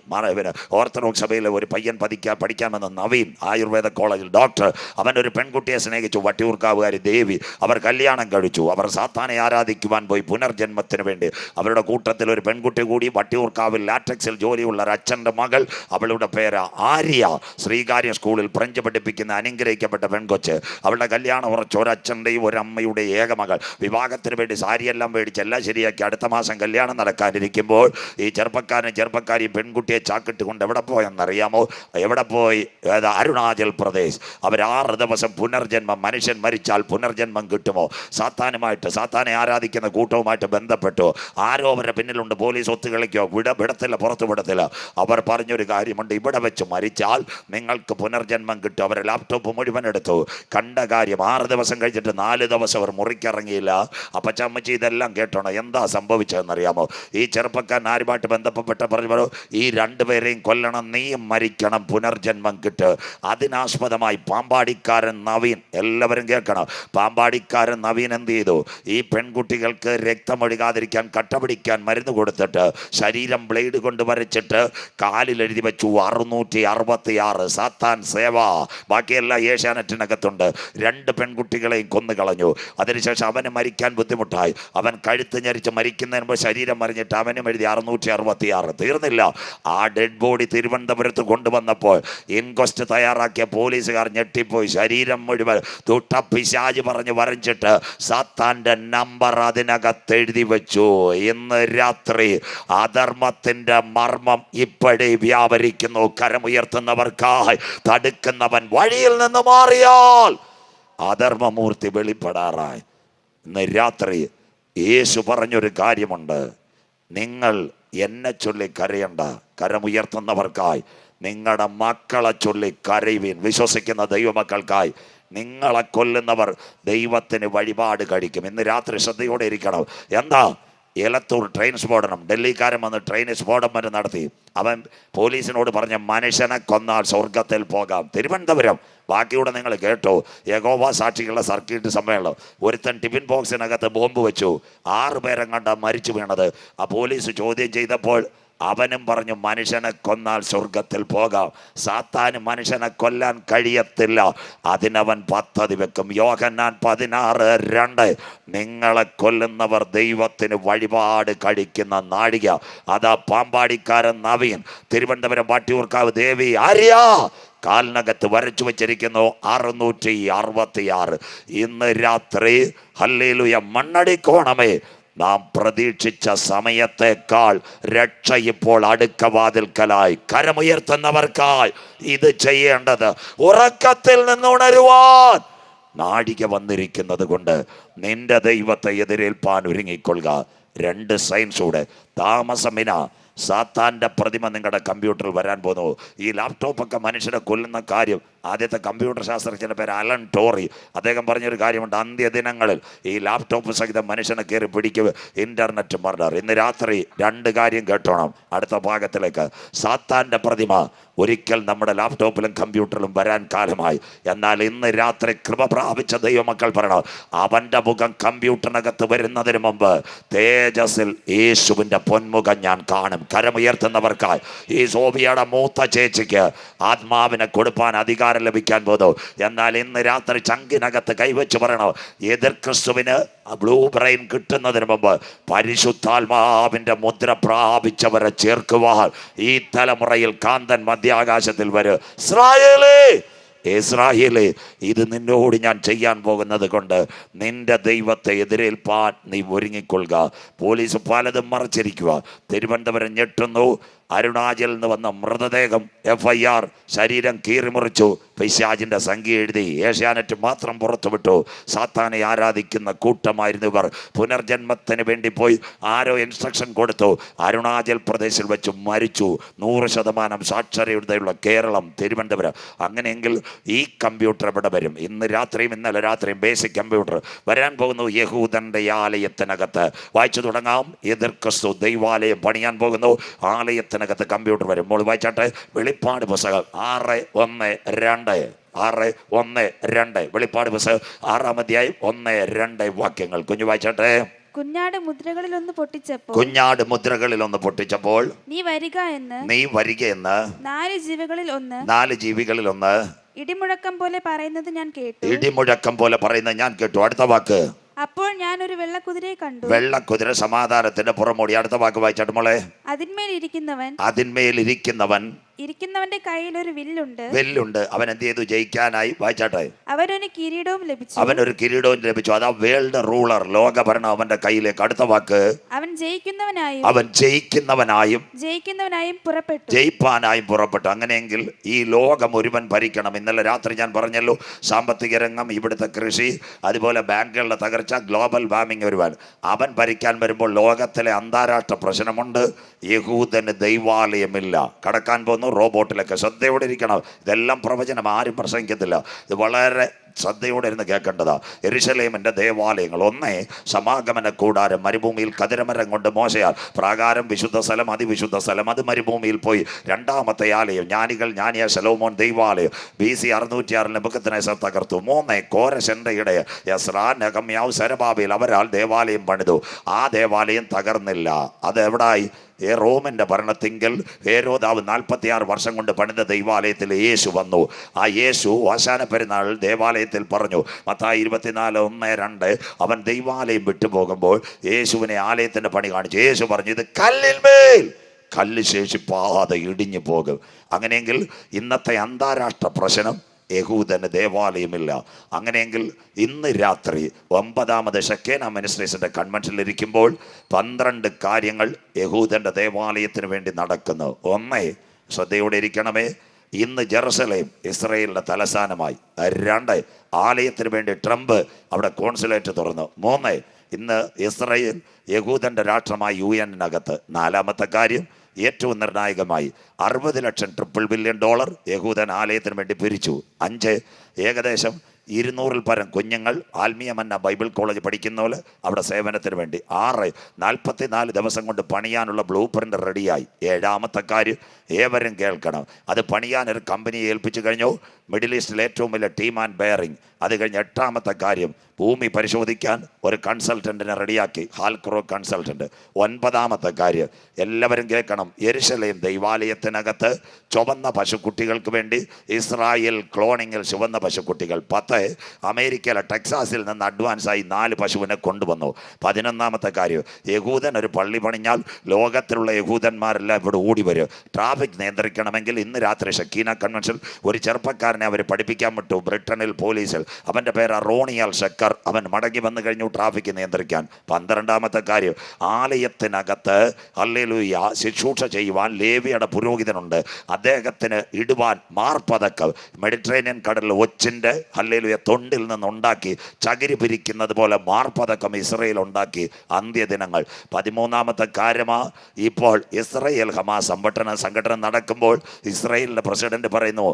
ഓർത്തഡോക്സ് സഭയിലെ ഒരു പയ്യൻ പഠിക്കാൻ വന്ന നവീൻ, ആയുർവേദ കോളേജിൽ ഡോക്ടർ. അവനൊരു പെൺകുട്ടിയെ സ്നേഹിച്ചു, വട്ടിയൂർക്കാവുകാരി ദേവി. അവർ കല്യാണം കഴിച്ചു. അവർ സാത്താനെ ആരാധിക്കുവാൻ പോയി പുനർജന്മത്തിന് വേണ്ടി. അവരുടെ കൂട്ടത്തിൽ ഒരു പെൺകുട്ടി കൂടി, വട്ടിയൂർക്കാവിൽ ലാറ്റക്സിൽ ജോലിയുള്ള ഒരു അച്ഛൻ്റെ മകൾ. അവളുടെ പേര് ആര്യ. ശ്രീകാര്യം സ്കൂളിൽ ഫ്രഞ്ച് പഠിപ്പിക്കുന്ന അനുഗ്രഹിക്കപ്പെട്ട പെൺകൊച്ച്. അവളുടെ കല്യാണം ഉറച്ച ഒരച്ഛൻ്റെയും ഒരമ്മയുടെ ഏക മകൾ. വിവാഹത്തിന് വേണ്ടി സാരിയെല്ലാം മേടിച്ച് എല്ലാം ശരിയാക്കി അടുത്ത മാസം കല്യാണം നടക്കാനിരിക്കുമ്പോൾ ഈ ചെറുപ്പക്കാരി പെൺകുട്ടിയെ ചാക്കിട്ട് കൊണ്ട് എവിടെ പോയെന്നറിയാമോ? എവിടെ പോയി? അരുണാചൽ പ്രദേശ്. അവർ 6 ദിവസം പുനർജന്മം. മനുഷ്യൻ മരിച്ചാൽ പുനർജന്മം കിട്ടുമോ? സാത്താനെ ആരാധിക്കുന്ന കൂട്ടവുമായിട്ട് ബന്ധപ്പെട്ടു. ആരോ അവരുടെ പിന്നിലുണ്ട്. പോലീസ് ഒത്തുകളിക്കോ? വിടത്തില്ല, പുറത്തു വിടത്തില്ല. അവർ പറഞ്ഞൊരു കാര്യമുണ്ട്, ഇവിടെ വെച്ച് മരിച്ചാൽ നിങ്ങൾക്ക് പുനർജന്മം കിട്ടും. അവരെ ലാപ്ടോപ്പ് മുഴുവൻ എടുത്തു. കണ്ട കാര്യം, 6 ദിവസം കഴിച്ചിട്ട് 4 ദിവസം അവർ മുറിക്കിറങ്ങിയില്ല. അപ്പച്ചമ്മച്ചി ഇതെല്ലാം കേട്ടോണം. എന്താ സംഭവിച്ചതെന്നറിയാമോ? ഈ ചെറുപ്പക്കാരൻ ആരുമായിട്ട് ബന്ധപ്പെട്ട പറഞ്ഞു, ഈ രണ്ടുപേരെയും കൊല്ലണം, നീയും മരിക്കണം, പുനർജന്മം കിട്ട്. അതിനാസ്പദമായി പാമ്പാടിക്കാരൻ നവീൻ, എല്ലാവരും കേൾക്കണം, പാമ്പാടിക്കാരൻ നവീൻ എന്ത് ചെയ്തു? ഈ പെൺകുട്ടികൾക്ക് രക്തമൊഴുകാതിരിക്കാൻ കട്ട പിടിക്കാൻ മരുന്ന് കൊടുത്തിട്ട് ശരീരം ബ്ലേഡ് കൊണ്ട് വരച്ചിട്ട് കാലിൽ എഴുതി വെച്ചു 666 സാത്താൻ സേവ. ബാക്കിയെല്ലാം ഏഷ്യാനെറ്റിനകത്തുണ്ട്. 2 പെൺകുട്ടികളെയും കൊന്നു കളഞ്ഞു. അതിനുശേഷം അവന് മരിക്കാൻ ബുദ്ധിമുട്ടായി. അവൻ കഴുത്ത് ഞരിച്ച് മരിക്കുന്നതിന് മുമ്പ് ശരീരം മറിഞ്ഞിട്ട് അവനും എഴുതി 666. തീർന്നില്ല. ആ ഡെഡ് ബോഡി തിരുവനന്തപുരത്ത് കൊണ്ടുവന്നപ്പോൾ ഇൻക്വസ്റ്റ് തയ്യാറാക്കിയ പോലീസുകാർ ഞെട്ടിപ്പോയി. ശരീരം മുഴുവൻ തൊട്ട പിശാച് പറഞ്ഞ് വരച്ചിട്ട് സാത്താന്റെ നമ്പർ അതിനകത്ത് എഴുതി വെച്ചു. ഇന്ന് രാത്രി അധർമ്മത്തിന്റെ മർമ്മം ഇപ്പോഴേ വ്യാപരിക്കുന്നു. കരമുയർത്തുന്നവർക്കായി തടുക്കുന്നവൻ വഴിയിൽ നിന്ന് മാറിയാൽ അധർമ്മമൂർത്തി വെളിപ്പെടാറായി. ഇന്ന് രാത്രി യേശു പറഞ്ഞൊരു കാര്യമുണ്ട്, നിങ്ങൾ എന്നെ ചൊല്ലി കരയണ്ട, കരമുയർത്തുന്നവർക്കായി നിങ്ങളുടെ മക്കളെ ചൊല്ലി കരയുവിൻ. വിശ്വസിക്കുന്ന ദൈവമക്കൾക്കായി നിങ്ങളെ കൊല്ലുന്നവർ ദൈവത്തിന് വഴിപാട് കഴിക്കും. ഇന്ന് രാത്രി ശ്രദ്ധയോടെ ഇരിക്കണം. എന്താ? എലത്തൂർ ട്രെയിൻ സ്ഫോടനം, ഡൽഹിക്കാരൻ വന്ന് ട്രെയിൻ സ്ഫോടനം നടത്തി. അവൻ പോലീസിനോട് പറഞ്ഞ മനുഷ്യനെ കൊന്നാൽ സ്വർഗത്തിൽ പോകാം. തിരുവനന്തപുരം, ബാക്കിയൂടെ നിങ്ങൾ കേട്ടോ, യഹോവ സാക്ഷികളുടെ സർക്കിട്ട് സമ്മേളനം. ഒരുത്തൻ ടിഫിൻ ബോക്സിനകത്ത് ബോംബ് വെച്ചു, 6 പേരെങ്ങാണ്ട മരിച്ചു വീണത്. ആ പോലീസ് ചോദ്യം ചെയ്തപ്പോൾ അവനും പറഞ്ഞു മനുഷ്യനെ കൊന്നാൽ സ്വർഗത്തിൽ പോകാം. സാത്താന് മനുഷ്യനെ കൊല്ലാൻ കഴിയത്തില്ല, അതിനവൻ പദ്ധതി വെക്കും. യോഹന്നാൻ 16:2 നിങ്ങളെ കൊല്ലുന്നവർ ദൈവത്തിന് വഴിപാട് കഴിക്കുന്ന നാഴിക. അതാ പാമ്പാടിക്കാരൻ നവീൻ, തിരുവനന്തപുരം വാട്ടിയൂർക്കാവ് ദേവി ആര്യ കാലിനകത്ത് വരച്ചു വച്ചിരിക്കുന്നു 666. ഇന്ന് രാത്രി ഹല്ലേലൂയ മണ്ണടിക്കോണമേ, നാം പ്രതീക്ഷിച്ച സമയത്തേക്കാൾ രക്ഷ ഇപ്പോൾ അടുക്ക വാതിൽക്കലായി. കരമുയർത്തുന്നവർക്കായി ഇത് ചെയ്യേണ്ടത് ഉറക്കത്തിൽ നിന്ന് ഉണരുവാൻ നാഴിക വന്നിരിക്കുന്നത് കൊണ്ട് നിന്റെ ദൈവത്തെ എതിരേൽപ്പാൻ ഒരുങ്ങിക്കൊള്ളുക. 2 സയൻസൂടെ താമസമിന സാത്താൻ്റെ പ്രതിമ നിങ്ങളുടെ കമ്പ്യൂട്ടറിൽ വരാൻ പോകുന്നു. ഈ ലാപ്ടോപ്പൊക്കെ മനുഷ്യരെ കൊല്ലുന്ന കാര്യം ആദ്യത്തെ കമ്പ്യൂട്ടർ ശാസ്ത്രജ്ഞൻ്റെ പേര് അലൻ ടോറി. അദ്ദേഹം പറഞ്ഞൊരു കാര്യമുണ്ട്, അന്ത്യദിനങ്ങളിൽ ഈ ലാപ്ടോപ്പ് സഹിതം മനുഷ്യനെ കയറി പിടിക്കുക, ഇൻ്റർനെറ്റ് മർഡർ. ഇന്ന് രാത്രി 2 കാര്യം കേട്ടോണം. അടുത്ത ഭാഗത്തിലേക്ക്, സാത്താൻ്റെ പ്രതിമ ഒരിക്കൽ നമ്മുടെ ലാപ്ടോപ്പിലും കമ്പ്യൂട്ടറിലും വരാൻ കാലമായി. എന്നാൽ ഇന്ന് രാത്രി കൃപ പ്രാപിച്ച ദൈവമക്കൾ പറയണം, അവൻ്റെ മുഖം കമ്പ്യൂട്ടറിനകത്ത് വരുന്നതിന് മുമ്പ് തേജസ്സിൽ യേശുവിൻ്റെ പൊന്മുഖം ഞാൻ കാണും. കരമുയർത്തുന്നവർക്കായി ഈ സോഫിയയുടെ മൂത്ത ചേച്ചിക്ക് ആത്മാവിനെ കൊടുപ്പാൻ അധികാരം ലഭിക്കാൻ പോകുന്നു. എന്നാൽ ഇന്ന് രാത്രി ചങ്കിനകത്ത് കൈവച്ച് പറയണോ, എതിർ ക്രിസ്തുവിന് ബ്ലൂ ബ്രെയിൻ കിട്ടുന്നതിന് മുമ്പ് പരിശുദ്ധാത്മാവിൻ്റെ മുദ്ര പ്രാപിച്ചവരെ ചേർക്കുവാൻ ഈ തലമുറയിൽ കാന്തൻ മധ്യാകാശത്തിൽ വരും. ഇസ്രായേലേ, ഇത് നിന്നോട് ഞാൻ ചെയ്യാൻ പോകുന്നത് കൊണ്ട് നിന്റെ ദൈവത്തെ എതിരേൽപ്പാൻ നീ ഒരുങ്ങിക്കൊള്ളുക. പോലീസ് പലതും മറച്ചിരിക്കുക. തിരുവനന്തപുരം ഞെട്ടുന്നു. അരുണാചലിൽ നിന്ന് വന്ന മൃതദേഹം FIR, ശരീരം കീറിമുറിച്ചു, പിശാചിൻ്റെ സംഖ്യ എഴുതി ഏഷ്യാനെറ്റ് മാത്രം പുറത്തുവിട്ടു. സാത്താനെ ആരാധിക്കുന്ന കൂട്ടമായിരുന്നു ഇവർ. പുനർജന്മത്തിന് വേണ്ടി പോയി ആരോ ഇൻസ്ട്രക്ഷൻ കൊടുത്തു. അരുണാചൽ പ്രദേശിൽ വെച്ച് മരിച്ചു. 100% സാക്ഷരതയുള്ള കേരളം, തിരുവനന്തപുരം. അങ്ങനെയെങ്കിൽ ഈ കമ്പ്യൂട്ടർ ഇവിടെ വരും. ഇന്ന് രാത്രിയും ഇന്നലെ രാത്രിയും ബേസിക് കമ്പ്യൂട്ടർ വരാൻ പോകുന്നു. യഹൂദൻ്റെ ആലയത്തിനകത്ത് വായിച്ചു തുടങ്ങാം. എതിർ ക്രിസ്തു ദൈവാലയം പണിയാൻ പോകുന്നു. ആലയത്തിനകത്ത് കമ്പ്യൂട്ടർ വരും. മോൾ വായിച്ചാട്ടെ, വെളിപ്പാട് പുസ്തകം 6:1-2 വെളിപ്പാട് പുസ്തകം 6-ാം അധ്യായം 1-2 വാക്യങ്ങൾ. കുഞ്ഞു വായിച്ചാട്ടെ. കുഞ്ഞാട് മുദ്രകളിൽ ഒന്ന് പൊട്ടിച്ചപ്പോൾ നീ വരിക എന്ന് 4 ജീവികളിൽ ഒന്ന് ഇടിമുഴക്കം പോലെ പറയുന്നത് ഞാൻ കേട്ടു. അടുത്ത വാക്ക്, അപ്പോൾ ഞാൻ ഒരു വെള്ളക്കുതിരയെ കണ്ടു. വെള്ളക്കുതിര സമാധാനത്തിന്റെ പുറമോടി. അടുത്ത വാക്ക് വായിച്ചാട്ട് മോളെ. അതിന്മേലിരിക്കുന്നവൻ ഇരിക്കുന്നവന്റെ കയ്യിൽ ഒരു വില്ലുണ്ട്. അവൻ എന്ത് ചെയ്തു? ജയിക്കാനായി. വായിച്ചാട്ടെ. അവനൊരു കിരീടവും ലഭിച്ചു. അതാ വേൾഡ് റൂളർ, ലോകഭരണം അവന്റെ കയ്യിലേക്ക്. അടുത്ത വാക്ക്, അവൻ ജയിക്കുന്നവനായും പുറപ്പെട്ടു. അങ്ങനെയെങ്കിൽ ഈ ലോകം ഒരുവൻ ഭരിക്കണം. ഇന്നലെ രാത്രി ഞാൻ പറഞ്ഞല്ലോ, സാമ്പത്തിക രംഗം, ഇവിടുത്തെ കൃഷി, അതുപോലെ ബാങ്കുകളുടെ തകർച്ച, ഗ്ലോബൽ വാർമിംഗ് ഒരുവൻ. അവൻ ഭരിക്കാൻ വരുമ്പോൾ ലോകത്തിലെ അന്താരാഷ്ട്ര പ്രശ്നമുണ്ട്. യഹൂദന് ദൈവാലയമില്ല. കടക്കാൻ പോകുന്നു റോബോട്ടിലൊക്കെ. ശ്രദ്ധയോടെ ഇരിക്കണം. ഇതെല്ലാം പ്രവചനം, ആരും പ്രസംഗിക്കത്തില്ല. ഇത് വളരെ ശ്രദ്ധയോടെ ഇരുന്ന് കേൾക്കേണ്ടതാ. യെരൂശലേമിന്റെ ദേവാലയങ്ങൾ: ഒന്ന്, സമാഗമന കൂടാരം, മരുഭൂമിയിൽ കതിരമരം കൊണ്ട് മോശയാൽ പ്രാകാരം, വിശുദ്ധ സ്ഥലം, അതിവിശുദ്ധ സ്ഥലം, അത് മരുഭൂമിയിൽ പോയി. രണ്ടാമത്തെ ആലയം, ജ്ഞാനിയ ശലോമോൻ ദൈവാലയം, BC 606 നെബൂഖദ്നേസർ തകർത്തു. മൂന്ന്, കോരശന്റെ ഇടയ യസ്രാ, നെഹമ്യാവ്, സെരബാബേൽ അവരാൽ ദേവാലയം പണിതു. ആ ദേവാലയം തകർന്നില്ല. അത് എവിടായി? റോമിന്റെ ഭരണത്തിങ്കൽ ഹേരോദാവ് 46 വർഷം കൊണ്ട് പണിത ദൈവാലയത്തിൽ യേശു വന്നു. ആ യേശു ഓശാന പെരുന്നാൾ ദേവാലയത്തിൽ പറഞ്ഞു, മത്തായി 24:1-2, അവൻ ദൈവാലയം വിട്ടുപോകുമ്പോൾ യേശുവിനെ ആലയത്തിന്റെ പണി കാണിച്ചു. യേശു പറഞ്ഞു, ഇത് കല്ലിന്മേൽ കല്ല് ശേഷിപ്പാതെ ഇടിഞ്ഞു പോകും. അങ്ങനെയെങ്കിൽ ഇന്നത്തെ അന്താരാഷ്ട്ര പ്രശ്നം യഹൂദന് ദേവാലയമില്ല. അങ്ങനെയെങ്കിൽ ഇന്ന് രാത്രി 9ാമത് ഷെക്കേന മിനിസ്ട്രീസിന്റെ കൺവെൻഷനിൽ ഇരിക്കുമ്പോൾ 12 കാര്യങ്ങൾ യഹൂദന്റെ ദേവാലയത്തിന് വേണ്ടി നടക്കുന്നു. ഒന്ന്, ശ്രദ്ധയോടെ ഇരിക്കണമേ, ഇന്ന് ജെറുസലേം ഇസ്രയേലിന്റെ തലസ്ഥാനമായി. 2, ആലയത്തിന് വേണ്ടി ട്രംപ് അവിടെ കോൺസുലേറ്റ് തുറന്നു. 3, ഇന്ന് ഇസ്രയേൽ യഹൂദന്റെ രാഷ്ട്രമായി UN-നകത്ത്. 4ാമത്തെ കാര്യം, ഏറ്റവും നിർണായകമായി $60 ലക്ഷം $1 ബില്യൺ യഹൂദൻ ആലയത്തിന് വേണ്ടി പിരിച്ചു. 5, ഏകദേശം 200-ൽ പരം കുഞ്ഞുങ്ങൾ ആത്മീയ മന്ന ബൈബിൾ കോളേജ് പഠിക്കുന്ന പോലെ അവിടെ സേവനത്തിന് വേണ്ടി. 6, 44 ദിവസം കൊണ്ട് പണിയാനുള്ള ബ്ലൂ പ്രിൻ്റ് റെഡിയായി. 7ാമത്തെ കാര്യം, ഏവരും കേൾക്കണം, അത് പണിയാൻ ഒരു കമ്പനിയെ ഏൽപ്പിച്ചു കഴിഞ്ഞു. മിഡിൽ ഈസ്റ്റിൽ ഏറ്റവും വലിയ ടീം ആൻഡ് ബെയറിംഗ്. അത് കഴിഞ്ഞ് 8ാമത്തെ കാര്യം, ഭൂമി പരിശോധിക്കാൻ ഒരു കൺസൾട്ടൻറ്റിനെ റെഡിയാക്കി, ഹാൽക്രോ കൺസൾട്ടൻറ്റ്. 9ാമത്തെ കാര്യം, എല്ലാവരും കേൾക്കണം, യെരൂശലേം ദൈവാലയത്തിനകത്ത് ചുവന്ന പശുക്കുട്ടികൾക്ക് വേണ്ടി ഇസ്രായേൽ ക്ലോണിങ്ങിൽ ചുവന്ന പശുക്കുട്ടികൾ. 10, അമേരിക്കയിലെ ടെക്സാസിൽ നിന്ന് അഡ്വാൻസായി 4 പശുവിനെ കൊണ്ടുവന്നു. 11ാമത്തെ കാര്യം, യഹൂദൻ ഒരു പള്ളി പണിഞ്ഞാൽ ലോകത്തിലുള്ള യഹൂദന്മാരെല്ലാം ഇവിടെ ഓടി വരും. ട്രാഫിക് നിയന്ത്രിക്കണമെങ്കിൽ ഇന്ന് രാത്രി ഷക്കീന കൺവെൻഷൻ ഒരു ചെറുപ്പക്കാരനെ അവർ പഠിപ്പിക്കാൻ വിട്ടു, ബ്രിട്ടനിൽ പോലീസിൽ. അവൻ്റെ പേര് റോണിയൽ ഷക്കർ. അവൻ മടങ്ങി വന്നു കഴിഞ്ഞു ട്രാഫിക് നിയന്ത്രിക്കാൻ. 12ാമത്തെ കാര്യം, ആലയത്തിനകത്ത് ഹല്ലേലൂയ ശുശ്രൂഷ ചെയ്യുവാൻ ലേവിയുടെ പുരോഹിതനുണ്ട്. അദ്ദേഹത്തിന് ഇടുവാൻ മാർപ്പതക്കം മെഡിറ്ററേനിയൻ കടലിൽ ഒച്ചിൻ്റെ ഹല്ലേലൂയ തൊണ്ടിൽ നിന്നുണ്ടാക്കി ചകിരി പിരിക്കുന്നത് പോലെ മാർപ്പതക്കം ഇസ്രയേൽ ഉണ്ടാക്കി. അന്ത്യദിനങ്ങൾ. 13ാമത്തെ കാര്യമാ, ഇപ്പോൾ ഇസ്രയേൽ ഹമാസ് സംഘടന നടക്കുമ്പോൾ ഇസ്രയേലിൻ്റെ പ്രസിഡന്റ് പറയുന്നു,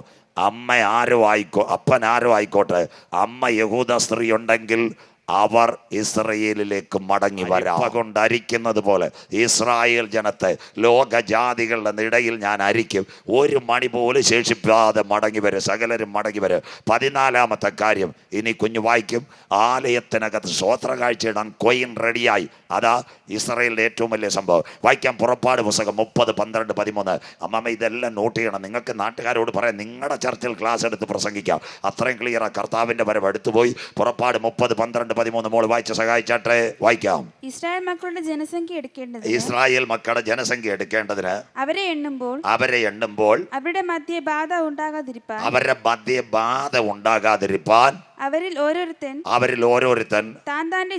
അപ്പൻ ആരോ ആയിക്കോട്ടെ, അമ്മ യഹൂദ സ്ത്രീ ഉണ്ടെങ്കിൽ അവർ ഇസ്രയേലിലേക്ക് മടങ്ങി വരാം. കൊണ്ട് അരിക്കുന്നത് പോലെ ഇസ്രായേൽ ജനത്തെ ലോകജാതികളുടെ ഇടയിൽ ഞാൻ അരിക്കും. ഒരു മണി പോലും ശേഷിപ്പാതെ മടങ്ങി വരും, സകലരും മടങ്ങി വരും. 14ാമത്തെ കാര്യം, ഇനി കുഞ്ഞു വായിക്കും, ആലയത്തിനകത്ത് സ്വോത്ര കാഴ്ചയിടാൻ കൊയിൻ റെഡിയായി. അതാ ഇസ്രയേലിൻ്റെ ഏറ്റവും വലിയ സംഭവം. വായിക്കാം പുറപ്പാട് പുസ്തകം 30, 12, 13. അമ്മമ്മ ഇതെല്ലാം നോട്ട് ചെയ്യണം. നിങ്ങൾക്ക് നാട്ടുകാരോട് പറയാം, നിങ്ങളുടെ ചർച്ചിൽ ക്ലാസ് എടുത്ത് പ്രസംഗിക്കാം. അത്രയും ക്ലിയറാ. കർത്താവിൻ്റെ വരവ് അടുത്തുപോയി. പുറപ്പാട് 30, 12, 13 മോൾ വായിച്ച് സഹായിച്ചാട്ടെ. വായിക്കാം. ഇസ്രായേൽ മക്കളുടെ ജനസംഖ്യ എടുക്കേണ്ടത്, ഇസ്രായേൽ മക്കളുടെ ജനസംഖ്യ എടുക്കേണ്ടതിന് അവരെ എണ്ണുമ്പോൾ അവരുടെ മധ്യേ ബാധ ഉണ്ടാകാതിരിപ്പാൻ അവരിൽ ഓരോരുത്തൻ താൻ താന്റെ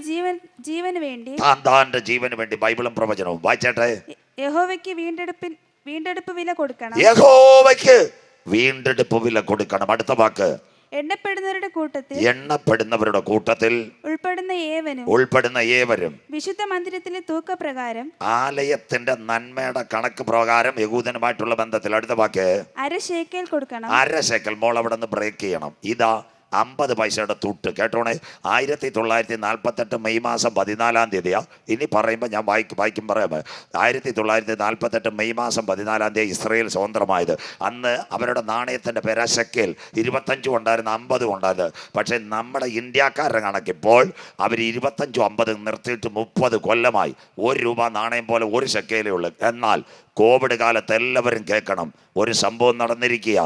ജീവന് വേണ്ടി ബൈബിളും പ്രവചനവും വായിച്ചാട്ടെ. യഹോവയ്ക്ക് വീണ്ടെടുപ്പ് വില കൊടുക്കണം. യഹോവയ്ക്ക് വീണ്ടെടുപ്പ് വില കൊടുക്കണം. അടുത്ത വാക്ക്, എണ്ണപ്പെടുന്നവരുടെ കൂട്ടത്തിൽ ഉൾപ്പെടുന്ന ഏവരും വിശുദ്ധ മന്ദിരത്തിലെ തൂക്കപ്രകാരം, ആലയത്തിന്റെ നന്മയുടെ കണക്ക് പ്രകാരം യഹൂദനുമായിട്ടുള്ള ബന്ധത്തിൽ. അടുത്ത വാക്ക്, 1/2 ശേക്കെൽ കൊടുക്കണം. 1/2 ശേക്കെൽ. മോൾ അവിടെ നിന്ന് ബ്രേക്ക് ചെയ്യണം. ഇതാ 50 പൈസയുടെ തുട്ട്. കേട്ടോണേ. 1948 മെയ് മാസം 14-ാം തീയതിയാ. ഇനി പറയുമ്പോൾ ഞാൻ വായിക്കും പറയാം. 1948 മെയ് മാസം 14-ാം തീയതി ഇസ്രയേൽ സ്വതന്ത്രമായത്. അന്ന് അവരുടെ നാണയത്തിൻ്റെ പേര് ശെക്കേൽ. 25 ഉണ്ടായിരുന്നു, 50 ഉണ്ടായിരുന്നു. പക്ഷേ നമ്മുടെ ഇന്ത്യക്കാരുടെ കണക്കിപ്പോൾ അവർ 25, 50 നിർത്തിയിട്ട് 30 കൊല്ലമായി. 1 രൂപ നാണയം പോലെ 1 ശെക്കേലേ ഉള്ളൂ. എന്നാൽ കോവിഡ് കാലത്ത് എല്ലാവരും കേൾക്കണം, ഒരു സംഭവം നടന്നിരിക്കുക.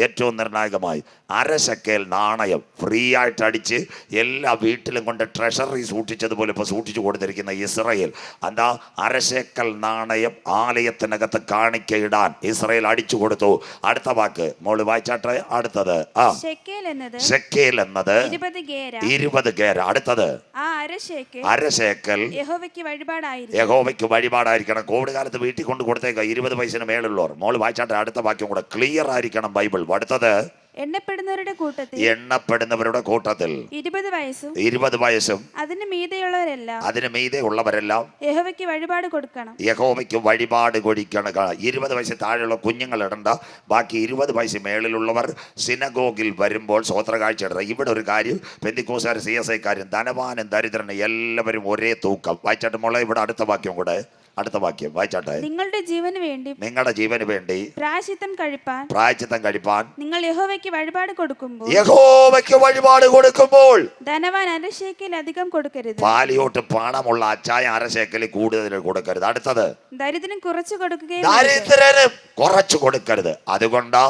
ഏറ്റവും നിർണായകമായി 1/2 ശെക്കേൽ നാണയം ഫ്രീ ആയിട്ട് അടിച്ച് എല്ലാ വീട്ടിലും കൊണ്ട് ട്രഷറി സൂക്ഷിച്ചതുപോലെ ഇപ്പോൾ സൂക്ഷിച്ചു കൊടുത്തിരിക്കുന്ന ഇസ്രയേൽ. എന്താ 1/2 ശെക്കേൽ നാണയം ആലയത്തിനകത്ത് കാണിക്കയിടാൻ ഇസ്രയേൽ അടിച്ചു കൊടുത്തു. അടുത്ത വാക്ക് മോള് വായിച്ചാട്ടെ. അടുത്തത്, ശെക്കേൽ എന്നത് 20 ഗേര. അടുത്തത് 1/2 ശെക്കേൽ യഹോവയ്ക്ക് വഴിപാടായിരിക്കണം. കോവിഡ് കാലത്ത് വീട്ടിൽ കൊണ്ട് കൊടുത്തേക്ക 20 പൈസന് മേലുള്ളവർ. മോള് വായിച്ചാട്ടെ. അടുത്ത വാക്യം കൂടെ ക്ലിയർ ആയിരിക്കണം ബൈബിൾ. അടുത്തത്, എണ്ണപ്പെടുന്നവരുടെ കൂട്ടത്തിൽ 20 വയസ്സും 20 വയസ്സും അതിന് മീതെ ഉള്ളവരെല്ലാം യഹോവയ്ക്ക് വഴിപാട് കൊടുക്കണം. 20 വയസ്സിൽ താഴെയുള്ള കുഞ്ഞുങ്ങൾ ഇടണ്ട. ബാക്കി 20 വയസ്സിൽ മേളിലുള്ളവർ സിനഗോഗിൽ വരുമ്പോൾ സ്വോത്രകാഴ്ച ഇടണം. ഇവിടെ ഒരു കാര്യം, പെന്തിക്കോസ്തുകാർ CSI കാര്യം, ധനവാനും ദരിദ്രനും എല്ലാവരും ഒരേ തൂക്കം. വായിച്ചാട്ട് മോളെ, ഇവിടെ അടുത്ത വാക്യം വായിച്ചാട്ടെ. നിങ്ങളുടെ ജീവന് വേണ്ടി പ്രായശ്ചിത്തം കഴിപ്പാൻ നിങ്ങൾ യഹോവയ്ക്ക് വഴിപാട് കൊടുക്കുമ്പോൾ ധനവാൻ അരശേക്കൽ അധികം കൊടുക്കരുത്. പാലിയോട്ട് പണമുള്ള അച്ചായ അരശേക്കൽ കൂടുതൽ കൊടുക്കരുത്. അടുത്തത്, ദരിദ്രന് കുറച്ചു കൊടുക്കരുത്. അതുകൊണ്ട്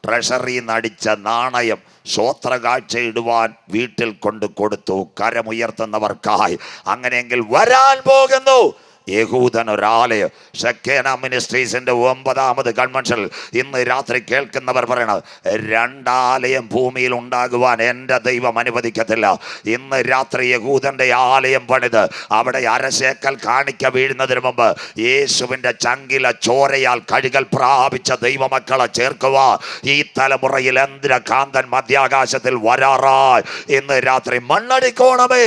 ട്രഷറി നടിച്ച നാണയം സ്വോത്രകാഴ്ച ഇടുവാൻ വീട്ടിൽ കൊണ്ട് കൊടുത്തു, കരമുയർത്തുന്നവർക്കായി. അങ്ങനെയെങ്കിൽ വരാൻ പോകുന്നു യഹൂദൻ ഒരാലയം. ഷെക്കേന മിനിസ്ട്രീസിന്റെ 9ാമത് കൺവെൻഷനിൽ ഇന്ന് രാത്രി കേൾക്കുന്നവർ പറയണത്, 2 ആലയം ഭൂമിയിൽ ഉണ്ടാകുവാൻ എൻ്റെ ദൈവം അനുവദിക്കത്തില്ല. ഇന്ന് രാത്രി യഹൂദന്റെ ആലയം പണിത് അവിടെ അരശേക്കൽ കാണിക്ക വീഴുന്നതിന് മുമ്പ് യേശുവിൻ്റെ ചങ്കില ചോരയാൽ കഴുകൽ പ്രാപിച്ച ദൈവമക്കളെ ചേർക്കുക. ഈ തലമുറയിൽ ഇന്ദ്രകാന്തൻ മധ്യാകാശത്തിൽ വരാറായി. ഇന്ന് രാത്രി മണ്ണടിക്കോണമേ,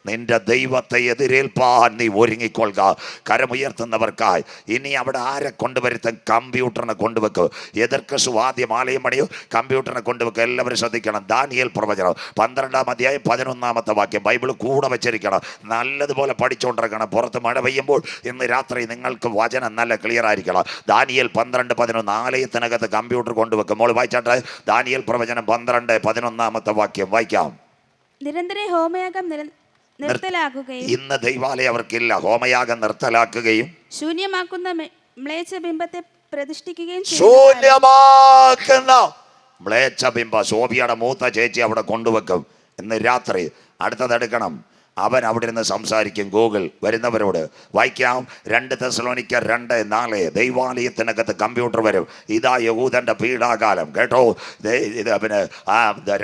നിന്റെ ദൈവത്തെ എതിരേൽപ്പാൻ നീ ഒരുങ്ങിക്കൊള്ളുക. കരമുയർത്തുന്നവർക്കായി ഇനി അവിടെ ആരെ കൊണ്ടുവരുത്തും? കമ്പ്യൂട്ടറിനെ കൊണ്ടുവെക്കും. എതിർക്ക് സുവാദ്യം ആലയം പണിയോ, കമ്പ്യൂട്ടറിനെ കൊണ്ടുവെക്കും. എല്ലാവരും ശ്രദ്ധിക്കണം. ദാനിയേൽ പ്രവചനം 12-ാം അധ്യായം 11-ാമത്തെ വാക്യം ബൈബിൾ കൂടെ വെച്ചിരിക്കണം. നല്ലതുപോലെ പഠിച്ചുകൊണ്ടിരിക്കണം. പുറത്ത് മഴ പെയ്യുമ്പോൾ ഇന്ന് രാത്രി നിങ്ങൾക്ക് വചനം നല്ല ക്ലിയർ ആയിരിക്കണം. ദാനിയേൽ 12-11 ആലയത്തിനകത്ത് കമ്പ്യൂട്ടർ കൊണ്ടുവെക്കും. മോൾ വായിച്ചാട്ടെ. ദാനിയേൽ പ്രവചനം 12-11 വാക്യം വായിക്കാം. നിരന്തര ഹോമയാഗം നിർത്തലാക്കുകയും, ഇന്ന് ദൈവാലയം അവർക്കില്ല, ഹോമയാഗം നിർത്തലാക്കുകയും ശൂന്യമാക്കുന്ന മ്ലേച്ഛബിംബത്തെ പ്രതിഷ്ഠിക്കുകയും സോഫിയുടെ മൂത്ത ചേച്ചി അവിടെ കൊണ്ടുവെക്കും. ഇന്ന് രാത്രി അടുത്തതെടുക്കണം. അവൻ അവിടെ നിന്ന് സംസാരിക്കും. ഗൂഗിൾ വരുന്നവരോട് വായിക്കാം. 2 തെസ്സലോനിക്കർ 2:4 ദൈവാലയത്തിനകത്ത് കമ്പ്യൂട്ടർ വരും. ഇതാ യഹൂദന്റെ പീഡാകാലം. കേട്ടോ, ഇത് പിന്നെ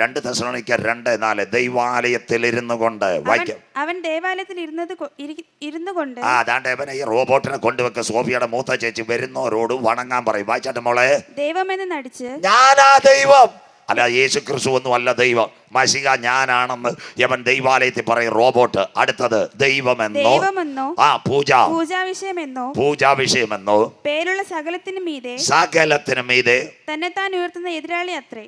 2 തെസ്സലോനിക്കർ 2:4 ദൈവാലയത്തിൽ ഇരുന്നു കൊണ്ട് വായിക്കാം. അവൻ ദേവാലയത്തിൽ ഇരുന്നു കൊണ്ട് അതാണ്ട് അവനെ ഈ റോബോട്ടിനെ കൊണ്ടുവെക്ക. സോഫിയുടെ മൂത്ത ചേച്ചി വരുന്നവരോട് വണങ്ങാൻ പറയും. വായിച്ചാട്ടെ മോളെ. ദൈവമെന്ന് നടിച്ച്, ഞാനാ ദൈവം, അല്ല യേശു ക്രിസ്തു ഒന്നും അല്ല ദൈവം, മശിഹ ഞാനാണെന്ന് യവൻ ദൈവാലയത്തിൽ പറയും. റോബോട്ട്. അടുത്തത് ദൈവമെന്നോ പൂജാവിഷയമെന്നോ പേരുള്ള സകലത്തിനും മീതെ തന്നെത്താൻ ഉയർത്തുന്ന എതിരാളി അത്രേ.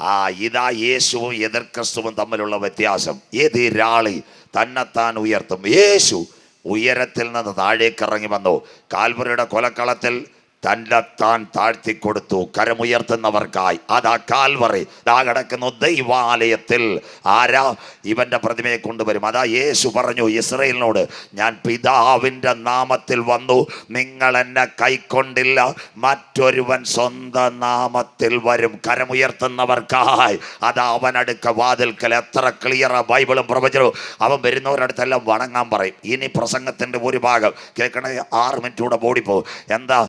ഇതാ യേശുവും എതിർ ക്രിസ്തുവും തമ്മിലുള്ള വ്യത്യാസം. എതിരാളി തന്നെത്താൻ ഉയർത്തും. യേശു ഉയരത്തിൽ നിന്ന് താഴേക്ക് ഇറങ്ങി വന്നു. കാൽവറിയുടെ കൊലക്കളത്തിൽ തന്നെത്താൻ താഴ്ത്തിക്കൊടുത്തു കരമുയർത്തുന്നവർക്കായി. അതാ കാൽവറി. ദാ കിടക്കുന്നു ദൈവാലയത്തിൽ. ആരാ? ഇവന്റെ പ്രതിമയെ കൊണ്ടുവരും. അതാ യേശു പറഞ്ഞു ഇസ്രായേലിനോട്, ഞാൻ പിതാവിൻ്റെ നാമത്തിൽ വന്നു, നിങ്ങൾ എന്നെ കൈക്കൊണ്ടില്ല, മറ്റൊരുവൻ സ്വന്തം നാമത്തിൽ വരും കരമുയർത്തുന്നവർക്കായി. അതാ അവനടുക്ക വാതിൽക്കൽ. എത്ര ക്ലിയറാ ബൈബിളും പ്രവചനവും. അവൻ വരുന്നവരടുത്തെല്ലാം വണങ്ങാൻ പറയും. ഇനി പ്രസംഗത്തിന്റെ ഒരു ഭാഗം കേൾക്കണേ, 6 മിനിറ്റ് കൂടെ ഓടിപ്പോകും. എന്താ